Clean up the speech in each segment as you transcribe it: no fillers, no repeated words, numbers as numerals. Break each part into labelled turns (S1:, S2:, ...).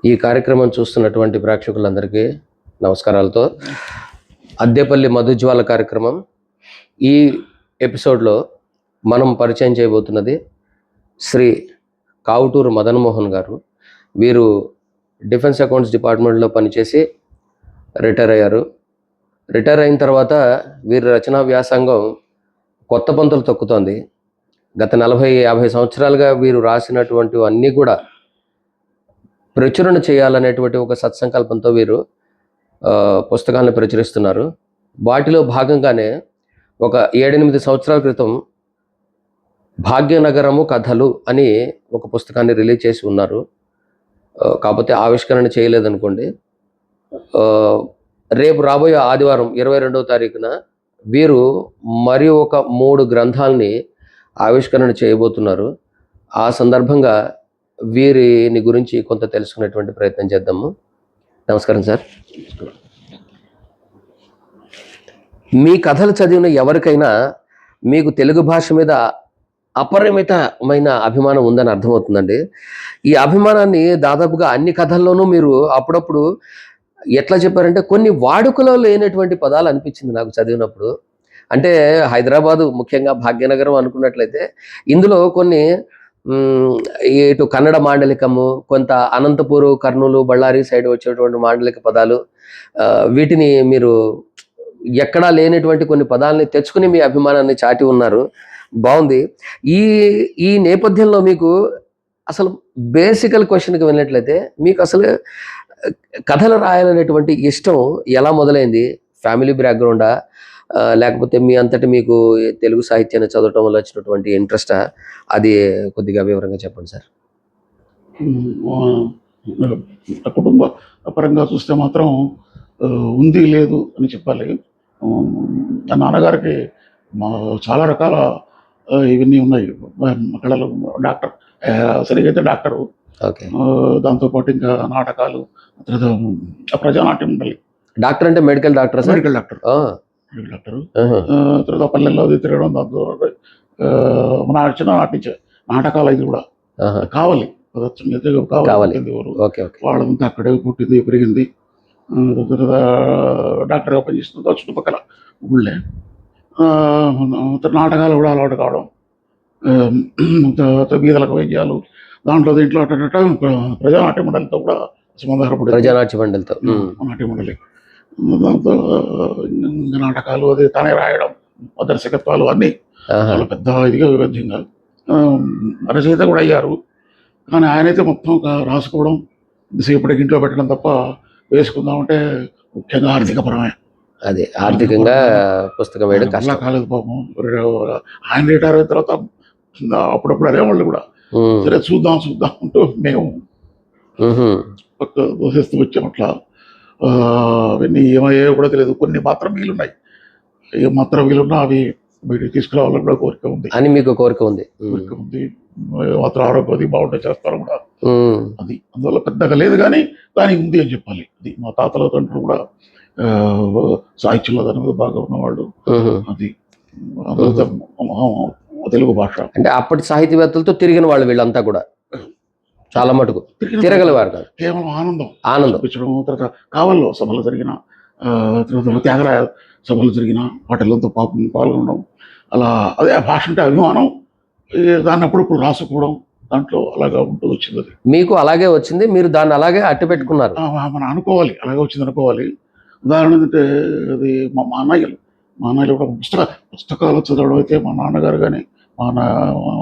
S1: ఈ కార్యక్రమం చూస్తున్నటువంటి ప్రేక్షకులందరికీ నమస్కారాలతో అద్దెపల్లి మధుజ్వాల కార్యక్రమం ఈ ఎపిసోడ్లో మనం పరిచయం చేయబోతున్నది శ్రీ కావుటూరు మదన్ మోహన్ గారు. వీరు డిఫెన్స్ అకౌంట్స్ డిపార్ట్మెంట్లో పనిచేసి రిటైర్ అయ్యారు. రిటైర్ అయిన తర్వాత వీరి రచనా వ్యాసంగం కొత్త పంతులు తొక్కుతోంది. గత 40-50 సంవత్సరాలుగా వీరు రాసినటువంటి అన్నీ కూడా ప్రచురణ చేయాలనేటువంటి ఒక సత్సంకల్పంతో వీరు పుస్తకాలను ప్రచురిస్తున్నారు. వాటిలో భాగంగానే ఒక 7-8 సంవత్సరాల క్రితం భాగ్యనగరము కథలు అని ఒక పుస్తకాన్ని రిలీజ్ చేసి ఉన్నారు. కాకపోతే ఆవిష్కరణ చేయలేదనుకోండి. రేపు రాబోయే ఆదివారం 22వ తారీఖున వీరు మరి ఒక 3 గ్రంథాలని ఆవిష్కరణ చేయబోతున్నారు. ఆ సందర్భంగా వీరిని గురించి కొంత తెలుసుకునేటువంటి ప్రయత్నం చేద్దాము. నమస్కారం సార్. మీ కథలు చదివిన ఎవరికైనా మీకు తెలుగు భాష మీద అపరిమితమైన అభిమానం ఉందని అర్థమవుతుందండి. ఈ అభిమానాన్ని దాదాపుగా అన్ని కథల్లోనూ మీరు అప్పుడప్పుడు ఎట్లా చెప్పారంటే కొన్ని వాడుకలో లేనటువంటి పదాలు అనిపించింది నాకు చదివినప్పుడు. అంటే హైదరాబాదు ముఖ్యంగా భాగ్యనగరం అనుకున్నట్లయితే ఇందులో కొన్ని ఇటు కన్నడ మాండలికము, కొంత అనంతపూరు, కర్నూలు, బళ్ళారి సైడ్ వచ్చేటువంటి మాండలిక పదాలు, వీటిని మీరు ఎక్కడా లేనటువంటి కొన్ని పదాలని తెచ్చుకుని మీ అభిమానాన్ని చాటి ఉన్నారు. బాగుంది. ఈ నేపథ్యంలో మీకు అసలు బేసికల్ క్వశ్చన్కి వెళ్ళినట్లయితే మీకు అసలు కథలు రాయాలనేటువంటి ఇష్టం ఎలా మొదలైంది? ఫ్యామిలీ బ్యాక్గ్రౌండా, లేకపోతే మీ అంతటి మీకు తెలుగు సాహిత్యాన్ని చదవటం వల్ల వచ్చినటువంటి ఇంట్రెస్టా? అది కొద్దిగా వివరంగా చెప్పండి సార్.
S2: కుటుంబ పరంగా చూస్తే మాత్రం ఉంది లేదు అని చెప్పాలి. నా నాన్నగారికి చాలా రకాల ఇవన్నీ ఉన్నాయి. కళలు, డాక్టర్, సరిగ్గా అయితే డాక్టరు. దాంతోపాటు ఇంకా నాటకాలు, ప్రజానాట్యం ఉండాలి.
S1: డాక్టర్ అంటే మెడికల్ డాక్టర్?
S2: Medical doctor. తర్వాత పల్లెల్లో అది తిరగడం, దాంతో మన చిన్న నాటించే నాటకాలు అది కూడా కావాలి వాళ్ళంతా అక్కడే పుట్టింది పెరిగింది. డాక్టర్గా పనిచేస్తుంది చుట్టుపక్కల ఊళ్ళే. నాటకాలు కూడా అలవాటు కావడం, బీదలకు వైద్యాలు, దీంట్లో ప్రజానాట్య మండలితో కూడా సంబంధపడి
S1: ప్రజానాట్య మండలితో
S2: నాట్య మండలి, దాంతో నాటకాలు అది తానే రాయడం, దర్శకత్వాలు అన్నీ చాలా పెద్ద ఇదిగా వివిధంగా రచయిత కూడా అయ్యారు. కానీ ఆయనైతే మొత్తం రాసుకోవడం, సేపటికి ఇంట్లో పెట్టడం తప్ప వేసుకుందామంటే ముఖ్యంగా ఆర్థికపరమే.
S1: అది ఆర్థికంగా పుస్తకం వేయడం కష్టం
S2: కాలేదు పాపం. ఆయన రిటైర్ అయిన తర్వాత అప్పుడప్పుడు అనేవాళ్ళు కూడా, సరే చూద్దాం అంటూ మేము దోసేస్తూ వచ్చాం. అట్లా అవన్నీ ఏమయ్యాయో కూడా తెలియదు. కొన్ని మాత్రం వీలున్నాయి, ఏ మాత్రం వీలున్నా అవి బయటికి తీసుకురావాలని కూడా కోరిక ఉంది.
S1: అని మీకు కోరిక ఉంది?
S2: మాత్రం ఆరోగ్యం అది బాగుంటే చేస్తారు కూడా. అది అందువల్ల పెద్దగా లేదు, కానీ దానికి ఉంది అని చెప్పాలి. అది మా తాతల తండ్రులు కూడా సాహిత్యంలో దాని మీద బాగా ఉన్నవాళ్ళు. అది తెలుగు భాష
S1: అంటే అప్పటి సాహితీవేత్తలతో తిరిగిన వాళ్ళు వీళ్ళంతా కూడా చాలా మటుకు తిరగలవారు కాదు.
S2: కేవలం ఆనందం ఇచ్చడం. తర్వాత కావల్లో సభలు జరిగిన, తర్వాత త్యాగరాయ సభలు జరిగిన వాటిల్లో పాల్గొనడం, అలా అదే ఆ భాష అంటే అభిమానం. దాన్ని అప్పుడప్పుడు రాసుకోవడం, దాంట్లో అలాగా ఉంటూ వచ్చింది. అది
S1: మీకు అలాగే వచ్చింది, మీరు దాన్ని అలాగే అట్టు పెట్టుకున్నారు.
S2: మనం అనుకోవాలి, అలాగే వచ్చింది అనుకోవాలి. ఉదాహరణ ఏంటంటే అది మా అన్నయ్యలు కూడా పుస్తకాలు చదవడం అయితే మా నాన్నగారు కానీ మా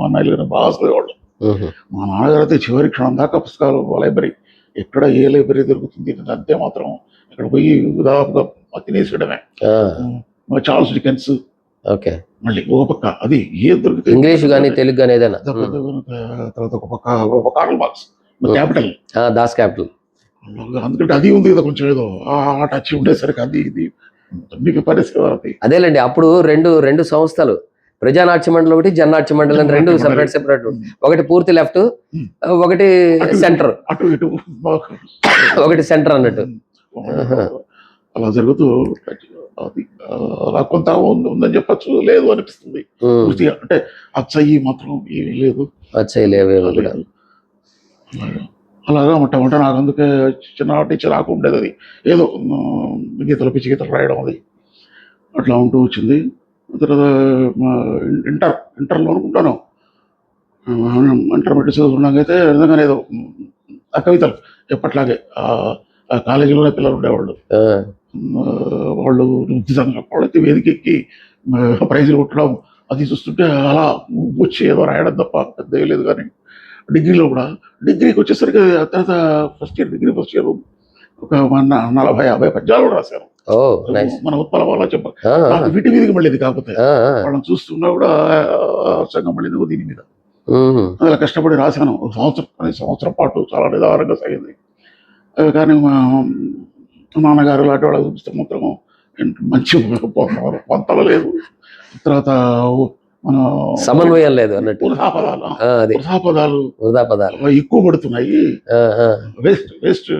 S2: అన్నయ్యలు కానీ బాగా చదివేవాళ్ళు. మా నాన్నగారు అయితే చివరి క్షణం దాకా పుస్తకాలు, లైబ్రరీ ఎక్కడ ఏ లైబ్రరీ దొరుకుతుంది అంతే మాత్రం ఇక్కడ పోయి దాదాపుగా తినేసేయడమే. చార్ల్స్ డికెన్స్, మళ్ళీ ఒక పక్క అది ఏది దొరుకుతుంది,
S1: ఇంగ్లీష్ కానీ తెలుగు కానీ ఏదైనా.
S2: తర్వాత ఒక పక్క Karl Marx capital,
S1: Das capital.
S2: అందుకంటే అది ఉంది కదా కొంచెం ఏదో ఆ టచ్ ఉండేసరికి అది ఇది మీకు పరిస్థితి.
S1: అదేలేండి, అప్పుడు రెండు సంస్థలు, ప్రజానాట్య మండలి ఒకటి, జననాట్య మండలి అని రెండు సెపరేట్. ఒకటి పూర్తి లెఫ్ట్, ఒకటి సెంటర్,
S2: అటు ఇటు
S1: ఒకటి సెంటర్ అన్నట్టు.
S2: అలా జరుగుతూ అది అలా కొంత ఉందని చెప్పచ్చు. లేదు అనిపిస్తుంది అంటే అచ్చయ్యి మాత్రం ఏమీ లేదు.
S1: అచ్చయ్యి లేవు.
S2: అలాగా మొట్టమొదట నాకు అందుకే చిన్ననాటి చిరాకు ఉండేది అది. ఏదో గీతలు పిచ్చి గీతలు రాయడం అది అట్లా ఉంటూ వచ్చింది. తర్వాత మా ఇంటర్లో అనుకుంటాను, ఇంటర్మీడియట్ చదువుకున్నాకైతే నిజంగానే ఏదో ఆ కవితలు ఎప్పట్లాగే ఆ కాలేజీలోనే పిల్లలు ఉండేవాళ్ళు.
S1: ఆ,
S2: వాళ్ళు నిజంగా వాళ్ళైతే వేదికెక్కి ప్రైజులు కొట్టడం అది చూస్తుంటే అలా వచ్చి ఏదో రాయడం తప్ప పెద్ద ఏం లేదు. కానీ డిగ్రీలో కూడా డిగ్రీకి వచ్చేసరికి తర్వాత డిగ్రీ ఫస్ట్ ఇయర్ ఒక 40-50 పద్యాలు కూడా రాశాను.
S1: ఓ నైస్.
S2: మన ఉత్పల వాళ్ళ చెప్ప
S1: ఆ,
S2: నాకు వీటి మీదకి మళ్ళీ కాకపోతే
S1: ఆ, ఆ,
S2: వాళ్ళని చూస్తున్నా కూడా సంఘం మళ్ళీ దీని మీద
S1: ఉహు,
S2: అలా కష్టపడి రాశాను. ఒక సంవత్సరం పాటు చాలా నిదానంగా సాగింది. కానీ మా నాన్నగారు లాంటి వాళ్ళు చూపిస్తే మాత్రం మంచి పొంతలు లేదు. తర్వాత మన
S1: సమన్వయం లేదు అన్నట్టు.
S2: వృధా పదాలు
S1: ఆ, అది
S2: వృధా పదాలు
S1: వృధా పదాలు.
S2: ఎక్కువ పడుతున్నాయి.
S1: ఆ, ఆ,
S2: వేస్ట్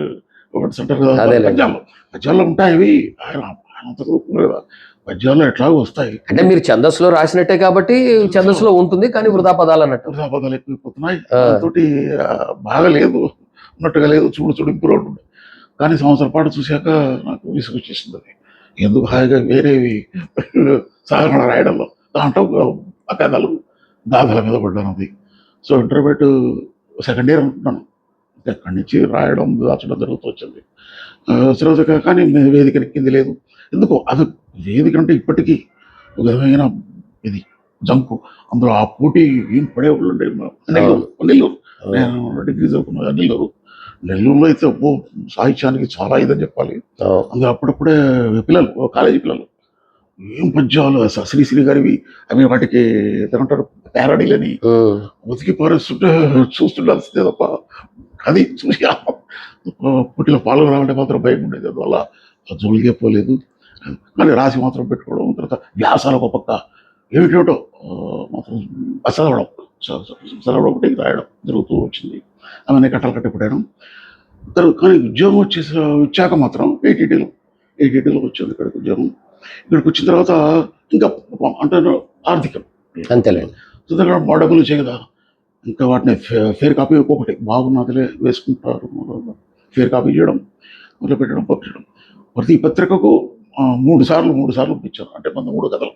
S2: అంటారు కదా.
S1: అదేలేండి.
S2: పద్యాల్లో ఉంటాయి అవి. ఆయన అంత లేదా పద్యాల్లో ఎట్లాగో వస్తాయి.
S1: అంటే మీరు ఛందస్సులో రాసినట్టే కాబట్టి ఛందస్సులో ఉంటుంది, కానీ వృధా పదాలు అన్నట్టు.
S2: వృధా పదాలు ఎక్కువైపోతున్నాయి.
S1: ఆ.
S2: దాంతోటి బాగా లేదు, ఉన్నట్టుగా లేదు, చూడు ఇంప్రూవ్ ఉంటుంది. కానీ సంవత్సరం పాటు చూశాక నాకు విసుగొచ్చేసింది అది. ఎందుకు హాయిగా వేరేవి సాధారణ రాయడంలో దాంట్లో ఆ కథలు గాథల మీద పడ్డాను అది. సో ఇంటర్మీడియట్ సెకండ్ ఇయర్ అనుకుంటున్నాను, అక్కడి నుంచి రాయడం దాచడం జరుగుతూ వచ్చింది. తర్వాత కానీ వేదిక ఎక్కింది లేదు. ఎందుకో అది వేదిక అంటే ఇప్పటికీ ఒక విధమైన ఇది జంకు. అందులో ఆ పోటీ ఏం పడేవాళ్ళు ఉండే. నెల్లూరు నేను డిగ్రీ చదువుకున్నా నెల్లూరులో అయితే సాహిత్యానికి చాలా ఇదని చెప్పాలి.
S1: ఓ,
S2: అందులో అప్పుడప్పుడే పిల్లలు కాలేజీ పిల్లలు ఏం పద్యాలు శ్రీశ్రీ గారివి అవి వాటికి ఏమంటారు ప్యారడీలని
S1: ఉమ్,
S2: ఉతికి పారేస్తుంటే చూస్తుండాల్సిందే తప్ప అది చూసి పోటీలో పాల్గొనాలంటే మాత్రం భయం ఉండేది. అందువల్ల జోలిగే పోలేదు. కానీ రాసి మాత్రం పెట్టుకోవడం, తర్వాత వ్యాసాలు ఒక పక్క ఏమిటో మాత్రం చదవడం ఒకటి రాయడం జరుగుతూ వచ్చింది. అవన్నీ కట్టలు పెట్టాను. తర్వాత కానీ ఉద్యోగం వచ్చాక మాత్రం ఏటీటీలో వచ్చింది ఇక్కడికి ఉద్యోగం. ఇక్కడికి వచ్చిన తర్వాత ఇంకా అంటే ఆర్థికం
S1: అంతేలేండి.
S2: సుందరగా మా డబ్బులు వచ్చాయి కదా, ఇంకా వాటిని ఫేర్ కాపీ ఒక్కొక్కటి బాగున్నదిలే వేసుకుంటారు. ఫేర్ కాపీ చేయడం, మొదలు పెట్టడం, పంపించడం. ప్రతి పత్రికకు 3 సార్లు పంపించాను. అంటే 3 కథలు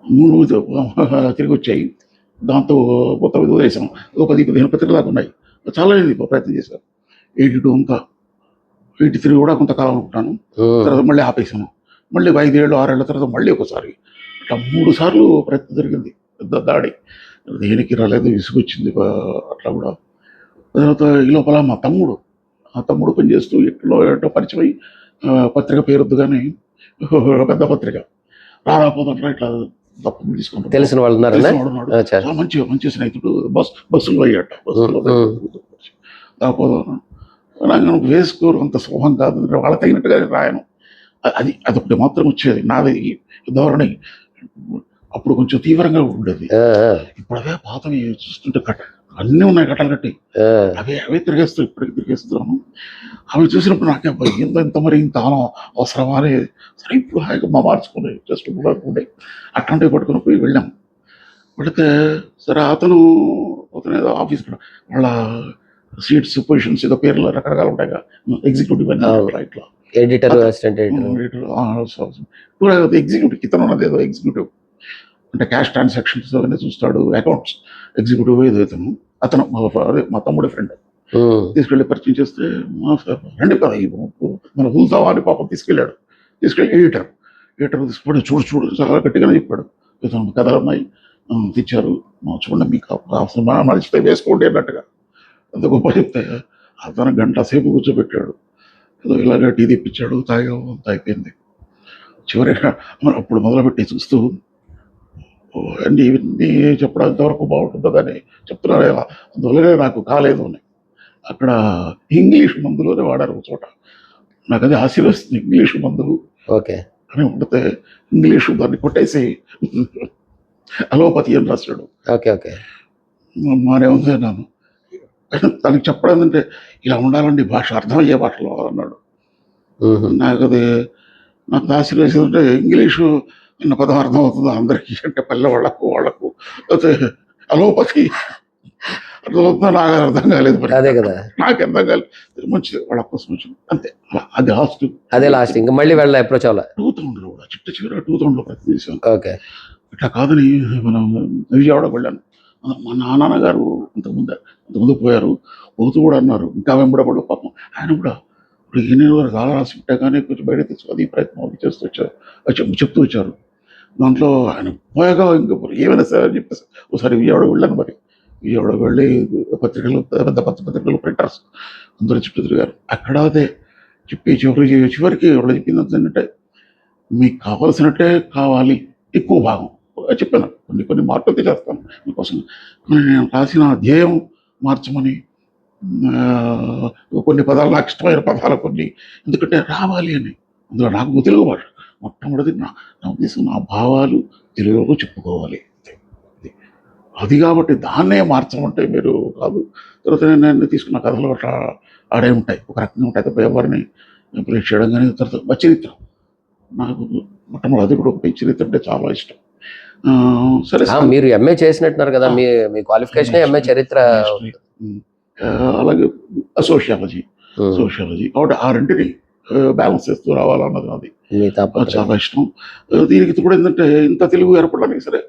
S2: 3 తిరిగి వచ్చాయి. దాంతో మొత్తం ఇది వదిలేసాం. ఒక 10-15 పత్రికలు దాకా ఉన్నాయి. చాలా ప్రయత్నం చేశాను. 82 ఇంకా 83 కూడా కొంతకాలం అనుకుంటాను.
S1: ఉమ్,
S2: తర్వాత మళ్ళీ ఆపేసాను. మళ్ళీ 5 ఏళ్ళు 6 ఏళ్ళ తర్వాత మళ్ళీ ఒకసారి అట్లా 3 సార్లు ప్రయత్నం జరిగింది. పెద్ద దాడి దేనికి రాలేదు, విసుగొచ్చింది అట్లా కూడా. తర్వాత ఈ లోపల మా తమ్ముడు పనిచేస్తూ ఎట్లో పరిచయం అయ్యి పత్రిక పేరొద్దు కానీ పెద్ద పత్రిక రాపోతుంటారా ఇట్లా తప్పు తీసుకుంటాం.
S1: తెలిసిన వాళ్ళు ఉన్నారన్నా?
S2: తెలిసినవాడు ఉన్నాడు.
S1: అచ్చా.
S2: చాలా మంచి స్నేహితుడు. బస్సులో అయ్యాట. బస్సులో రాపోతున్నాను వేసుకోరు, అంత సుఖం కాదు. వాళ్ళ తగినట్టుగా రాయను. అదొకటి మాత్రం వచ్చేది నాది ధోరణి. అప్పుడు కొంచెం తీవ్రంగా ఉండేది.
S1: ఆ, ఆ,
S2: ఇప్పుడు అవే పాతవి చూస్తుంటే అన్నీ ఉన్నాయి కట్టలు కట్టి.
S1: ఆ,
S2: అవే తిరిగేస్తూ ఇప్పటికి తిరిగేస్తున్నాను. అవి చూసినప్పుడు నాకే ఇంత మరి ఇంత అవసరమా అని. సరే ఇప్పుడు హాయిగా మార్చుకునే జస్ట్ ఉండే అట్లాంటివి పట్టుకుని పోయి వెళ్ళాం. వెళితే సరే అతను ఏదో ఆఫీస్ వాళ్ళ సీట్స్ పొజిషన్స్ ఏదో పేర్లు రకరకాలు ఉంటాయి కదా, ఎగ్జిక్యూటివ్ అని ఇట్లా
S1: ఎడిటర్, అసిస్టెంట్ ఎడిటర్.
S2: ఇప్పుడు ఎగ్జిక్యూటివ్ ఇతను ఉన్నది ఏదో ఎగ్జిక్యూటివ్ అంటే క్యాష్ ట్రాన్సాక్షన్స్ అవన్నీ చూస్తాడు, అకౌంట్స్ ఎగ్జిక్యూటివ్ ఏదో అతను అదే మా తమ్ముడి ఫ్రెండ్
S1: ఉమ్,
S2: తీసుకెళ్ళి పరిచయం చేస్తే రండి మన హుల్తావా అని పాపం తీసుకెళ్ళి ఎడిటర్ తీసుకుని చూడు చాలా గట్టిగానే చెప్పాడు. ఇతను కథలు ఉన్నాయి తెచ్చారు, చూడండి మీకు మనిషితో వేసుకోండి అన్నట్టుగా అంత గొప్ప చెప్తే అతను గంట సేపు కూర్చోబెట్టాడు. ఏదో ఇలాగ టీ తెప్పించాడు, తాగా అంత అయిపోయింది. చివరిగా అప్పుడు మొదలుపెట్టి చూస్తూ అండి ఇవన్నీ చెప్పడం ఎంతవరకు బాగుంటుందో కానీ చెప్తున్నారు కదా, అందువల్లనే నాకు కాలేదు అని. అక్కడ ఇంగ్లీష్ మందులోనే వాడారు ఒక చోట. నాకు అది ఆశీర్వదిస్తుంది, ఇంగ్లీష్ మందులు
S1: ఓకే.
S2: అని ఉండితే ఇంగ్లీషు దాన్ని కొట్టేసి అలోపతి అని రాశాడు.
S1: ఓకే. ఓకే.
S2: మానే ఉంది అన్నాను. తనకి చెప్పడం ఏంటంటే ఇలా ఉండాలండి భాష, అర్థమయ్యే భాషలో అన్నాడు.
S1: ఉహు,
S2: నాకు ఆశీర్వదించిందంటే ఇంగ్లీషు అన్న పదం అర్థం అవుతుంది అందరికీ అంటే పల్లె వాళ్ళకు అయితే అలోపతి అర్థమవుతుందో నాకు అర్థం కాలేదు మరి.
S1: అదే కదా,
S2: నాకు అర్థం కాలేదు. మంచిది వాళ్ళ కోసం వచ్చింది అంతే. అలా అది లాస్ట్
S1: అదే లాస్ట్, ఇంకా మళ్ళీ వెళ్ళ అప్రోచ్ అవ్వాలి.
S2: 2000 కూడా చిట్ట చివరి 2000 ప్రయత్నం చేశాను.
S1: ఓకే.
S2: ఇట్లా కాదని మనం విజయవాడకు వెళ్ళాను. మా నాన్నగారు అంతకుముందు పోయారు. పోతూ కూడా అన్నారు ఇంకా వెంబడపడు పాపం ఆయన కూడా ఇప్పుడు ఎన్ని రోజులు కాలం రాసి పెట్టా కానీ కొంచెం బయట తెచ్చుకొని ప్రయత్నం అది చేస్తూ వచ్చారు, చెప్తూ వచ్చారు. దాంట్లో ఆయన పోయాక ఇంకా ఏమైనా సరే అని చెప్పేసి ఒకసారి విజయవాడ వెళ్ళాను. మరి విజయవాడ వెళ్ళి పత్రికలు, పెద్ద పత్రికలు, ప్రింటర్స్ అందరూ చుట్టూ తిరిగారు. అక్కడ అదే చివరికి వాళ్ళు చెప్పింది ఏంటంటే మీకు కావాల్సినట్టే కావాలి, ఎక్కువ భాగం చెప్పాను. కొన్ని మార్పులు చేస్తాను మీకోసం. నేను రాసిన ధ్యేయం మార్చమని, కొన్ని పదాలు నాకు ఇష్టమైన పదాలు కొన్ని, ఎందుకంటే రావాలి అని. అందులో నాకు తెలుగు భాష మొట్టమొదటి నా ఉద్దేశం నా భావాలు తెలుగులో చెప్పుకోవాలి అది కాబట్టి దాన్నే మార్చమంటే మీరు కాదు. తర్వాత నేను తీసుకున్న కథలు అట్లా ఆడే ఉంటాయి, ఒక రకంగా ఉంటాయి. తప్ప ఎవరిని ప్రేక్ష చేయడం కానీ. తర్వాత చరిత్ర నాకు మొట్టమొదటి కూడా ఒక చరిత్ర అంటే చాలా ఇష్టం. సరే
S1: మీరు ఎంఏ చేసినట్టున్నారు కదా, మీ క్వాలిఫికేషన్ ఎంఏ చరిత్ర,
S2: అలాగే సోషియాలజీ కాబట్టి ఆ రెంటిని బ్యాలెన్స్ చేస్తూ రావాలన్నది అది చాలా ఇష్టం. దీనికి కూడా ఏంటంటే ఇంత తెలుగు ఏర్పడడానికి సరే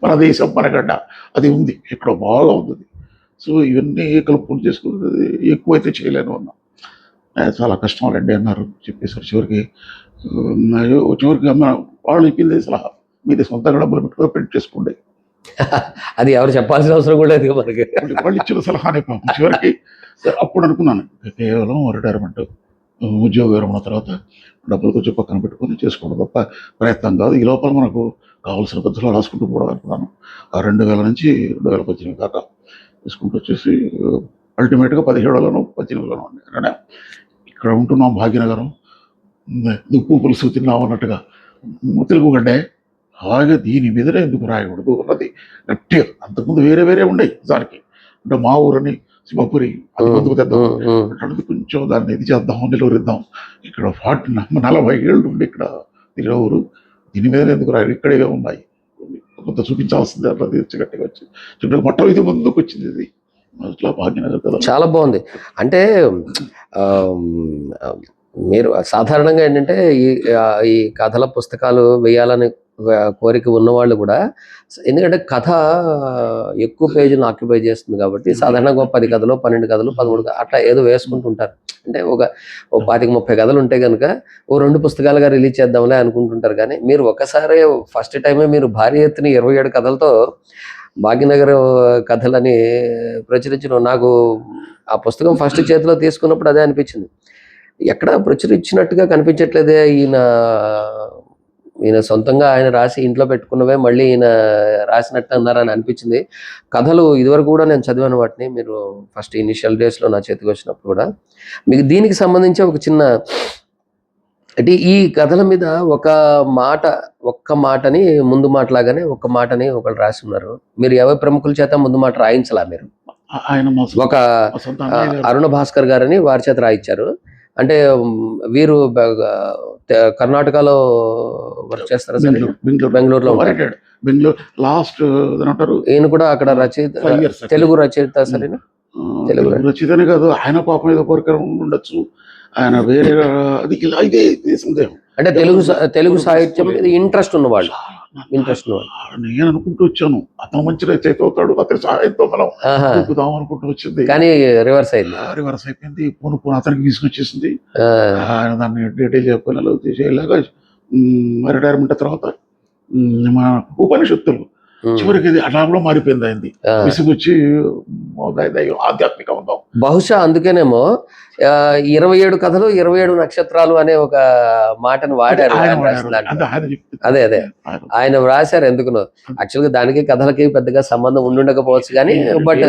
S2: మన దేశం, మన గడ్డ అది ఉంది, ఇక్కడ బాగా ఉంది. సో ఇవన్నీ కలుపుకొని చేసుకున్నది ఎక్కువైతే చేయలేను అన్నా. చాలా కష్టం రండి అన్నారు, చెప్పేసారు. చివరికి వాళ్ళు చెప్పింది సలహా, మీది సొంతంగా డబ్బులు పెట్టుకో, ప్రింట్ చేసుకోండి.
S1: అది ఎవరు చెప్పాల్సిన అవసరం కూడా లేదు మనకి.
S2: వాళ్ళు ఇచ్చిన సలహానే పాపం. చివరికి అప్పుడు అనుకున్నాను కేవలం రిటైర్మెంట్, ఉద్యోగ విరమణ తర్వాత డబ్బులు కొంచెం పక్కన పెట్టుకొని చేసుకోవడం తప్ప ప్రయత్నం కాదు. ఈ లోపల మనకు కావాల్సిన పద్ధతిలో రాసుకుంటూ పోవడం అనుకున్నాను. ఆ 2000 నుంచి 2018 దాకా తీసుకుంటూ వచ్చేసి అల్టిమేట్గా 17లోనో 18లోనో నిర్ణయం. ఇక్కడ ఉంటున్నాం భాగ్యనగరం, దుప్పు పులుసు తిన్నాం అన్నట్టుగా తెలుగు గడ్డే, అలాగే దీని మీదనే ఎందుకు రాయకూడదు అన్నది గట్టిగా. అంతకుముందు వేరే ఉండేవి దానికి, అంటే మా ఊరని సింహపురి అది ముందుకు తెద్దాం అంటే కొంచెం దాన్ని ఇది చేద్దాం, నిలువరిద్దాం. ఇక్కడ 40 ఏళ్ళు ఉండి ఇక్కడ తిరిగే ఊరు, దీని మీదనే ఎందుకు రాయడు, ఇక్కడే ఉన్నాయి కొంత చూపించాల్సిందే అట్లా తీర్చి గట్టిగా వచ్చి చుట్టూ మొత్తం ఇది ముందుకు వచ్చింది. ఇది అట్లా భాగ్యనగర్ కదా
S1: చాలా బాగుంది. అంటే మీరు సాధారణంగా ఏంటంటే ఈ కథల పుస్తకాలు వేయాలని కోరిక ఉన్నవాళ్ళు కూడా, ఎందుకంటే కథ ఎక్కువ పేజీలను ఆక్యుపై చేస్తుంది కాబట్టి సాధారణంగా 10 కథలు, 12 కథలు, 13 అట్లా ఏదో వేసుకుంటుంటారు. అంటే ఒక 25-30 కథలు ఉంటే కనుక ఓ 2 పుస్తకాలుగా రిలీజ్ చేద్దాంలే అనుకుంటుంటారు. కానీ మీరు ఒకసారి ఫస్ట్ టైమే మీరు భారీ ఎత్తున 27 కథలతో భాగ్యనగర్ కథలని ప్రచురించడం, నాకు ఆ పుస్తకం ఫస్ట్ చేతిలో తీసుకున్నప్పుడు అదే అనిపించింది. ఎక్కడ ప్రచురించినట్టుగా కనిపించట్లేదే, ఈయన సొంతంగా ఆయన రాసి ఇంట్లో పెట్టుకున్నవే మళ్ళీ ఈయన రాసినట్టు అన్నారని అనిపించింది. కథలు ఇదివరకు కూడా నేను చదివాను వాటిని, మీరు ఫస్ట్ ఇనిషియల్ డేస్లో నా చేతికి వచ్చినప్పుడు కూడా. మీకు దీనికి సంబంధించి ఒక చిన్న, అంటే ఈ కథల మీద ఒక్క మాటని ముందు మాటలాగానే ఒక్క మాటని ఒకళ్ళు రాసి ఉన్నారు. మీరు ఎవరి ప్రముఖుల చేత ముందు మాట రాయించలా? మీరు ఒక అరుణ భాస్కర్ గారని వారి చేత రాయించారు. అంటే వీరు కర్ణాటకలో వర్క్ చేస్తారు, బెంగళూరులో
S2: లాస్ట్ అంటారు.
S1: ఈయన కూడా అక్కడ రచయిత, తెలుగు రచయిత. సరేనా, తెలుగు
S2: రచయితనే కాదు, ఆయన పాపం ఏదో కోరిక ఉండొచ్చు, ఆయన వేరే ఇదే సందేహం.
S1: అంటే తెలుగు సాహిత్యం మీద ఇంట్రెస్ట్ ఉన్నవాళ్ళు.
S2: నేను అనుకుంటూ వచ్చాను అతను మంచి రచయిత అవుతాడు, అతని సహాయంతో మనం చూపుదాం అనుకుంటూ వచ్చింది.
S1: కానీ రివర్స్
S2: అయిపోయింది. పోను అతనికి తీసుకొచ్చేసింది. ఆయన దాన్ని డీటెయిల్ చెప్పిన చేయలేక రిటైర్మెంట్ తర్వాత మన ఉపనిషత్తులు చివరికి అట్లా కూడా మారిపోయింది. అయింది విసుగొచ్చి ఆధ్యాత్మిక ఉందాం.
S1: బహుశా అందుకేనేమో 27 కథలు 27 నక్షత్రాలు అనే ఒక మాటను వాడారు. అదే ఆయన వ్రాశారు. ఎందుకునో యాక్చువల్గా దానికి కథలకి పెద్దగా సంబంధం ఉండుండకపోవచ్చు, కానీ బట్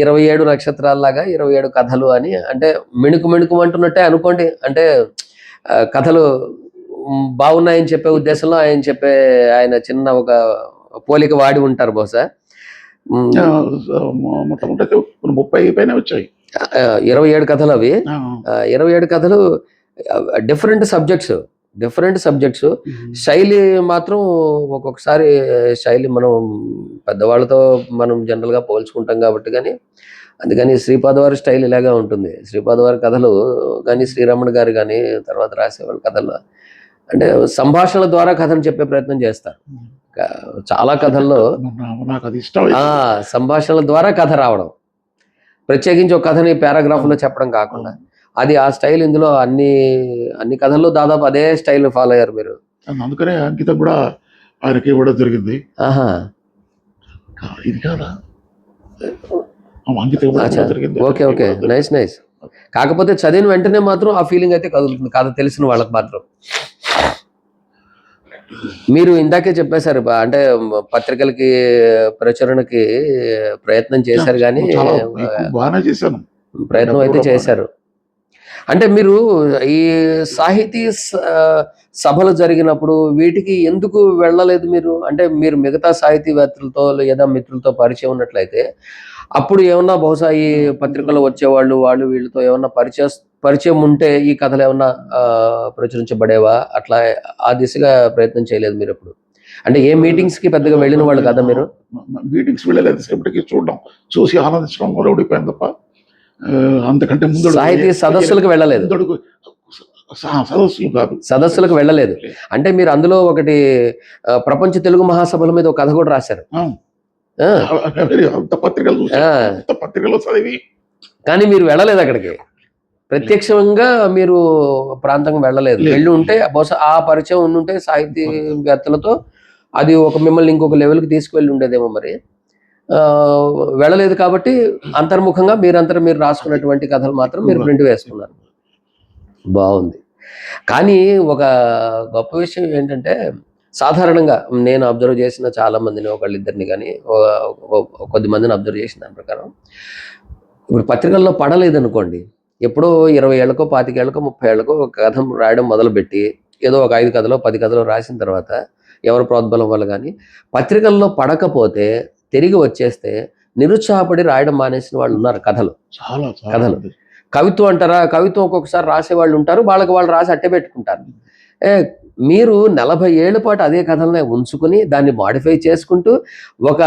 S1: 27 నక్షత్రాల్లాగా 27 కథలు అని, అంటే మిణుకు అంటున్నట్టే అనుకోండి. అంటే కథలు బాగున్నాయని చెప్పే ఉద్దేశంలో ఆయన చిన్న ఒక పోలిక వాడి ఉంటారు బహుశా.
S2: మొట్టమొదటి 30 పైన వచ్చాయి
S1: 27 కథలు. అవి 27 కథలు డిఫరెంట్ సబ్జెక్ట్స్. Different subjects. శైలి మాత్రం ఒక్కొక్కసారి శైలి మనం పెద్దవాళ్ళతో మనం జనరల్గా పోల్చుకుంటాం కాబట్టి, కానీ అందుకని శ్రీపాద వారి స్టైల్ ఇలాగా ఉంటుంది. శ్రీపాద వారి కథలు కానీ, శ్రీరమణ గారు కానీ తర్వాత రాసేవాళ్ళ కథలు అంటే సంభాషణల ద్వారా కథను చెప్పే ప్రయత్నం చేస్తారు. చాలా కథల్లో
S2: నాకు అది ఇష్టం.
S1: సంభాషణల ద్వారా కథ రావడం, ప్రత్యేకించి ఒక కథని పారాగ్రాఫ్లో చెప్పడం కాకుండా అది ఆ స్టైల్. ఇందులో అన్ని కథల్లో దాదాపు అదే స్టైల్ ఫాలో అయ్యారు మీరు.
S2: అందుకనే అంకితం కూడా ఆయనకి ఇవ్వడం జరిగింది.
S1: ఆహా,
S2: ఇది కాదా అంకితం ఇవ్వడం జరిగింది.
S1: Okay okay, nice nice. కాకపోతే చదివిన వెంటనే మాత్రం ఆ ఫీలింగ్ అయితే కదులుతుంది కథ తెలిసిన వాళ్ళకి మాత్రం. మీరు ఇందాకే చెప్పేశారు అంటే పత్రికలకి ప్రచురణకి ప్రయత్నం చేశారు, కానీ
S2: బాగానే చేశాను,
S1: ప్రయత్నం అయితే చేశారు. అంటే మీరు ఈ సాహితీ సభలు జరిగినప్పుడు వీటికి ఎందుకు వెళ్ళలేదు మీరు? అంటే మీరు మిగతా సాహితీవేత్తలతో లేదా మిత్రులతో పరిచయం ఉన్నట్లయితే అప్పుడు ఏమన్నా బహుశా ఈ పత్రికల్లో వచ్చేవాళ్ళు వాళ్ళు వీళ్ళతో ఏమన్నా పరిచయం ఉంటే ఈ కథలు ఏమన్నా ప్రచురించబడేవా? అట్లా ఆ దిశగా ప్రయత్నం చేయలేదు మీరు ఎప్పుడు? అంటే ఏ మీటింగ్స్ కి పెద్దగా వెళ్ళిన వాళ్ళు కదా మీరు?
S2: మీటింగ్స్ వెళ్ళలేదు, సేపటికి చూడడం చూసి ఆనందించడం కూడా ఓడిపోయాను తప్ప అంతకంటే ముందు
S1: సాహితీ సదస్సులకు వెళ్ళలేదు.
S2: సదస్సులు కాదు,
S1: సదస్సులకు వెళ్ళలేదు. అంటే మీరు అందులో ఒకటి ప్రపంచ తెలుగు మహాసభల మీద ఒక కథ కూడా రాశారు.
S2: అంత పత్రికలు చదివి
S1: కానీ మీరు వెళ్ళలేదు అక్కడికి, ప్రత్యక్షంగా మీరు ప్రాంతంగా వెళ్ళలేదు. వెళ్ళి ఉంటే బహుశా ఆ పరిచయం ఉండుంటే సాహితీవేత్తలతో అది ఒక మిమ్మల్ని ఇంకొక లెవెల్కి తీసుకువెళ్ళి ఉండేదేమో. మరి వెళ్ళలేదు కాబట్టి అంతర్ముఖంగా మీరు రాసుకున్నటువంటి కథలు మాత్రం మీరు ప్రింట్ వేసుకున్నారు. బాగుంది. కానీ ఒక గొప్ప విషయం ఏంటంటే, సాధారణంగా నేను అబ్జర్వ్ చేసిన చాలా మందిని, ఒకళ్ళిద్దరిని కానీ కొద్ది మందిని అబ్జర్వ్ చేసిన దాని ప్రకారం, ఇప్పుడు పత్రికల్లో పడలేదు అనుకోండి, ఎప్పుడో 20 ఏళ్ళకో 25 ఏళ్ళకో 30 ఏళ్ళకో ఒక కథ రాయడం మొదలుపెట్టి ఏదో ఒక 5 కథలో 10 కథలో రాసిన తర్వాత ఎవరి ప్రోద్బలం వల్ల కానీ పత్రికల్లో పడకపోతే తిరిగి వచ్చేస్తే నిరుత్సాహపడి రాయడం మానేసిన వాళ్ళు ఉన్నారు. కథలు కవిత్వం అంటారా, కవిత్వం ఒక్కొక్కసారి రాసేవాళ్ళు ఉంటారు, వాళ్ళకి వాళ్ళు రాసి అట్టే పెట్టుకుంటారు. మీరు 40 ఏళ్ల పాటు అదే కథలనే ఉంచుకుని దాన్ని మాడిఫై చేసుకుంటూ ఒక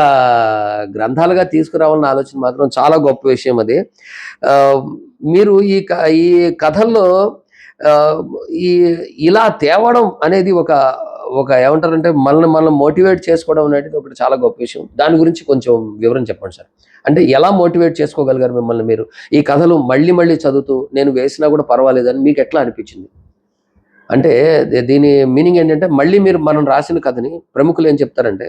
S1: గ్రంథాలుగా తీసుకురావాలన్న ఆలోచన మాత్రం చాలా గొప్ప విషయం. అది మీరు ఈ కథల్లో ఇలా తేవడం అనేది ఒక ఏమంటారంటే మనం మోటివేట్ చేసుకోవడం అనేది ఒకటి చాలా గొప్ప విషయం. దాని గురించి కొంచెం వివరం చెప్పండి సార్. అంటే ఎలా మోటివేట్ చేసుకోగలిగారు మిమ్మల్ని మీరు? ఈ కథలు మళ్ళీ మళ్ళీ చదువుతూ నేను వేసినా కూడా పర్వాలేదని మీకు ఎట్లా అనిపించింది? అంటే దీని మీనింగ్ ఏంటంటే, మళ్ళీ మనం రాసిన కథని ప్రముఖులు ఏం చెప్తారంటే,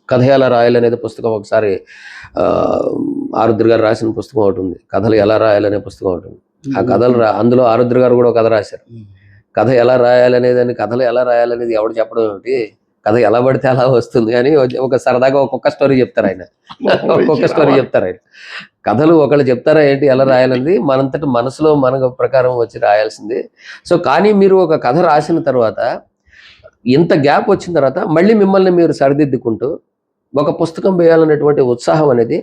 S1: కథ ఎలా రాయాలనేది పుస్తకం ఒకసారి ఆరుద్ర గారు రాసిన పుస్తకం ఒకటి ఉంది, కథలు ఎలా రాయాలనే పుస్తకం ఒకటి ఉంది. ఆ కథలు అందులో ఆరుద్ర గారు కూడా ఒక కథ రాశారు. కథ ఎలా రాయాలనేది కథలు ఎలా రాయాలనేది ఎవడు చెప్పడం ఏమిటి, కథ ఎలా పడితే అలా వస్తుంది అని ఒక సరదాగా ఒక్కొక్క స్టోరీ చెప్తారు ఆయన. కథలు ఒకళ్ళు చెప్తారా ఏంటి ఎలా రాయాలనేది, మనంతటి మనసులో మన ప్రకారం వచ్చి రాయాల్సింది. సో కానీ మీరు ఒక కథ రాసిన తర్వాత ఇంత గ్యాప్ వచ్చిన తర్వాత మళ్ళీ మిమ్మల్ని మీరు సరిదిద్దుకుంటూ ఒక పుస్తకం వేయాలనేటువంటి ఉత్సాహం అనేది,